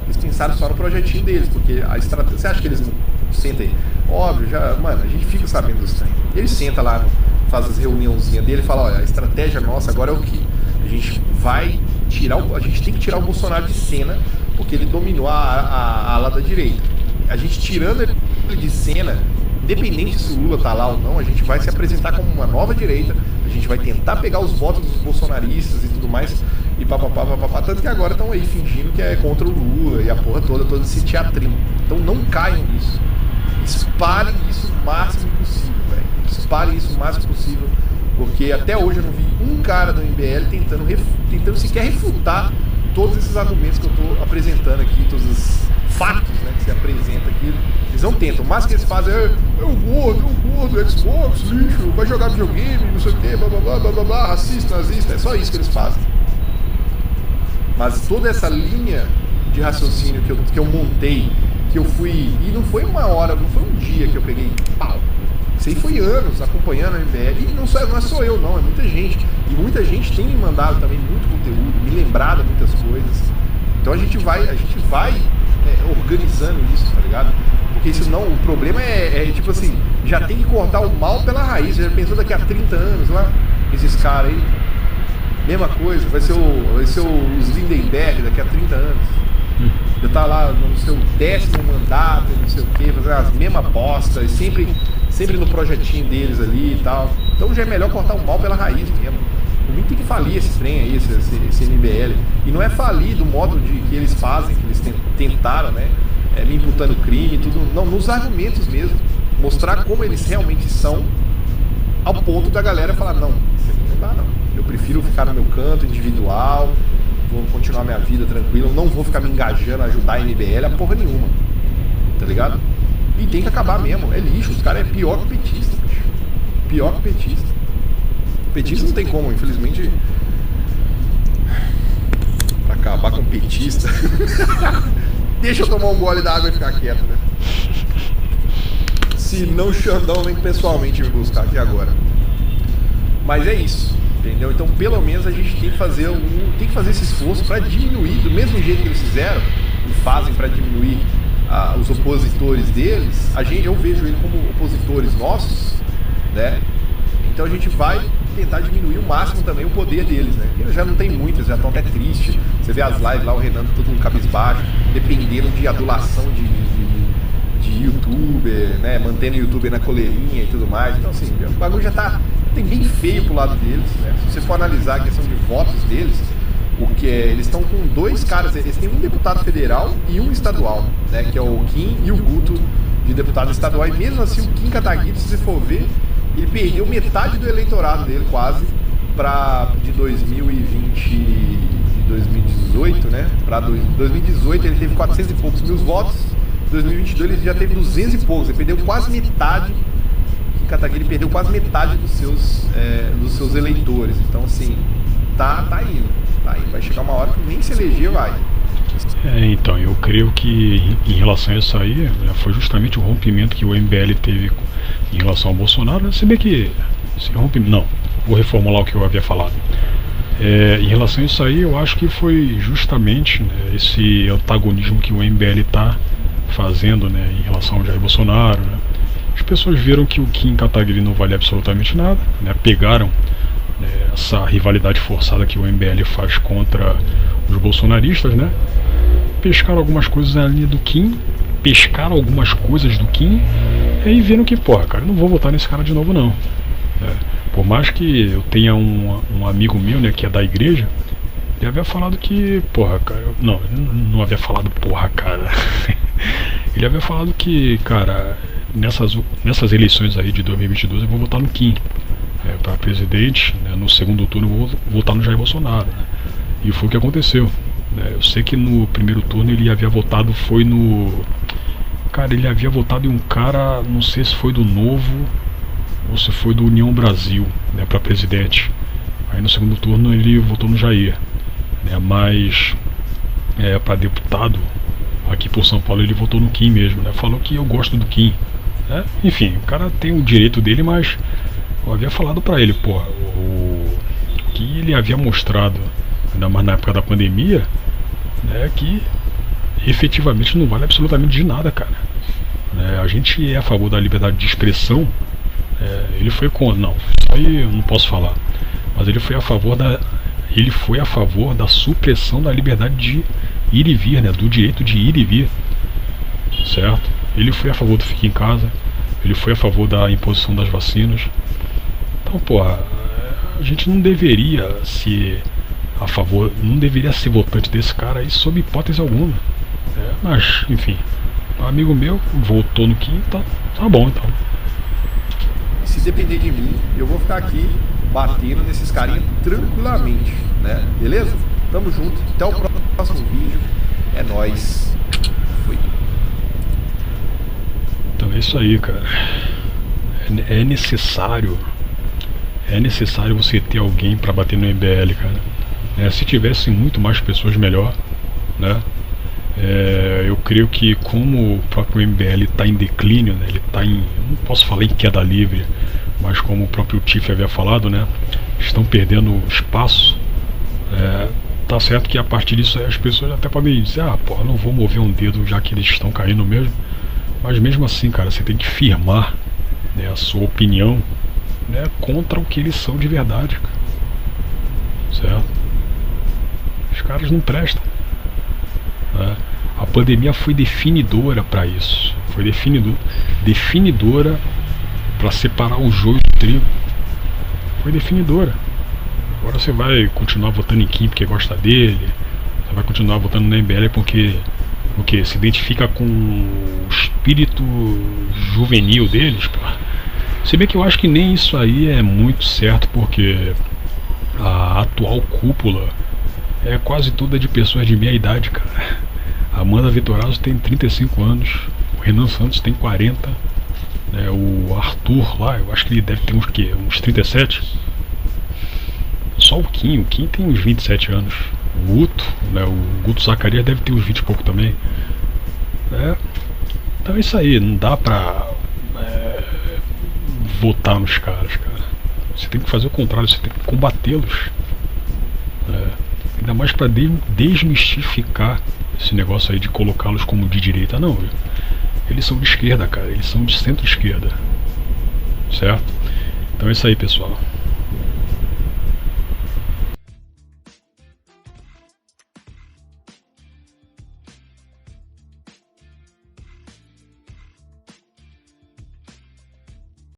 Eles pensaram só no projetinho deles, porque a estratégia. Você acha que eles não sentem? Óbvio, mano, a gente fica sabendo dos trem. Eles sentam lá, faz as reuniãozinhas dele e fala, olha, a estratégia nossa agora é o quê? A gente tem que tirar o Bolsonaro de cena, porque ele dominou a ala da direita. A gente tirando ele de cena, independente se o Lula tá lá ou não, a gente vai se apresentar como uma nova direita, a gente vai tentar pegar os votos dos bolsonaristas e tudo mais, e papapá, tanto que agora estão aí fingindo que é contra o Lula e a porra toda, todo esse teatrinho. Então não caiam nisso. Espalhem isso o máximo possível, velho. Espalhem isso o máximo possível, porque até hoje eu não vi um cara do MBL tentando sequer refutar todos esses argumentos que eu tô apresentando aqui, todos os fatos, né, que se apresenta aqui. Eles não tentam, mas que eles fazem o gordo, Xbox, lixo, vai jogar videogame, não sei o que, blá blá blá, racista, nazista, é só isso que eles fazem. Mas toda essa linha de raciocínio que eu montei, que eu fui, e não foi uma hora, não foi um dia que eu peguei pau. Isso aí foi anos acompanhando a MBL, e não é só eu não, é muita gente. E muita gente tem me mandado também muito conteúdo, me lembrado muitas coisas. Então a gente vai organizando isso, tá ligado? Porque senão o problema tipo assim, já tem que cortar o mal pela raiz. Já pensou daqui a 30 anos lá, esses caras aí, mesma coisa, vai ser os Lindenberg daqui a 30 anos. Já tá lá no seu 10º mandato, não sei o que, fazendo as mesmas postas, sempre no projetinho deles ali e tal. Então já é melhor cortar o mal pela raiz mesmo. Por mim tem que falir esse trem aí, esse MBL. E não é falir do modo que eles fazem, que eles tentaram, né? me imputando crime, tudo. Não, nos argumentos mesmo. Mostrar como eles realmente são, ao ponto da galera falar, não, isso aqui não dá não. Eu prefiro ficar no meu canto individual, vou continuar minha vida tranquilo, não vou ficar me engajando a ajudar a MBL a porra nenhuma. Tá ligado? E tem que acabar mesmo, é lixo, os caras é pior que petista, bicho. Pior que petista. Petista não tem como, infelizmente. Pra acabar com petista. Deixa eu tomar um gole d'água e ficar quieto, né? Se não, o Xandão vem pessoalmente me buscar aqui agora. Mas é isso, entendeu? Então pelo menos a gente tem que fazer esse esforço para diminuir, do mesmo jeito que eles fizeram e fazem para diminuir os opositores deles. Eu vejo ele como opositores nossos, né? Então a gente vai tentar diminuir o máximo também o poder deles, né? Eles já não tem muito, eles já estão até tristes. Você vê as lives lá, o Renan todo um cabisbaixo, dependendo de adulação de youtuber, né? Mantendo o youtuber na coleirinha e tudo mais. Então assim, o bagulho já tá bem feio pro lado deles, né? Se você for analisar a questão de votos deles, eles estão com 2 caras, eles têm um deputado federal e um estadual, né? Que é o Kim e o Guto de deputado estadual. E mesmo assim o Kim Kataguiri, se você for ver, ele perdeu metade do eleitorado dele quase de 2020 e 2018, né? Para 2018 ele teve 400 e poucos mil votos. Em 2022 ele já teve 200 e poucos. Ele perdeu quase metade. Kim Kataguiri perdeu quase metade dos seus eleitores. Então assim, tá indo. Vai chegar uma hora que nem se eleger vai. Então, eu creio que em relação a isso aí, foi justamente o rompimento que o MBL teve em relação ao Bolsonaro. Se bem que esse rompimento, não, vou reformular o que eu havia falado. Em relação a isso aí, eu acho que foi justamente, né, esse antagonismo que o MBL está fazendo, né, em relação ao Jair Bolsonaro, né. As pessoas viram que o Kim Kataguiri não vale absolutamente nada, né, pegaram, né, essa rivalidade forçada que o MBL faz contra os bolsonaristas, né, pescaram algumas coisas na linha do Kim, pescaram algumas coisas do Kim, e aí viram que, porra, cara, eu não vou votar nesse cara de novo não. Por mais que eu tenha um amigo meu, né, que é da igreja, ele havia falado que, porra, cara, não havia falado porra, cara. Ele havia falado que, cara, nessas eleições aí de 2022 eu vou votar no Kim, para presidente, né, no segundo turno eu vou votar no Jair Bolsonaro, né, e foi o que aconteceu. Eu sei que no primeiro turno ele havia votado, ele havia votado em um cara, não sei se foi do Novo ou se foi do União Brasil, né, para presidente. Aí no segundo turno ele votou no Jair, né, mas para deputado aqui por São Paulo ele votou no Kim mesmo, né, falou que eu gosto do Kim, né? Enfim, o cara tem o direito dele, mas eu havia falado para ele, porra, o que ele havia mostrado, ainda mais na época da pandemia, né, que efetivamente não vale absolutamente de nada, cara. A gente é a favor da liberdade de expressão. Ele foi contra, não, isso aí eu não posso falar, mas ele foi a favor da supressão da liberdade de ir e vir, né, do direito de ir e vir, certo? Ele foi a favor do fique em casa, ele foi a favor da imposição das vacinas. Então, porra, a gente não deveria ser a favor, não deveria ser votante desse cara aí sob hipótese alguma. Mas, enfim, um amigo meu votou no Kim, tá bom então. Se depender de mim, eu vou ficar aqui batendo nesses carinhas tranquilamente, né? Beleza? Tamo junto, até o próximo vídeo. É nóis. Fui. Então é isso aí, cara. É necessário você ter alguém pra bater no MBL, cara. Se tivesse muito mais pessoas, melhor, né? Eu creio que como o próprio MBL está em declínio, né, ele está não posso falar em queda livre, mas como o próprio Tiff havia falado, né, estão perdendo espaço. Tá certo que a partir disso aí as pessoas até podem dizer, porra, não vou mover um dedo já que eles estão caindo mesmo, mas mesmo assim, cara, você tem que firmar, né, a sua opinião, né, contra o que eles são de verdade, cara. Certo? Os caras não prestam. A pandemia foi definidora para isso. Foi definidora para separar o joio do trigo. Foi definidora. Agora você vai continuar votando em Kim porque gosta dele. Você vai continuar votando no MBL porque o que? Se identifica com o espírito juvenil deles, pô. Se bem que eu acho que nem isso aí é muito certo, porque a atual cúpula é quase toda de pessoas de meia idade, cara. A Amanda Vitorazzo tem 35 anos, o Renan Santos tem 40, né, o Arthur lá, eu acho que ele deve ter uns, quê? Uns 37. Só o Kim tem uns 27 anos. O Guto, né, o Guto Zacarias deve ter uns 20 e pouco também. Então é isso aí, não dá pra votar nos caras, cara. Você tem que fazer o contrário, você tem que combatê-los. Ainda mais pra desmistificar esse negócio aí de colocá-los como de direita. Não, eles são de esquerda, cara, eles são de centro-esquerda. Certo? Então é isso aí, pessoal.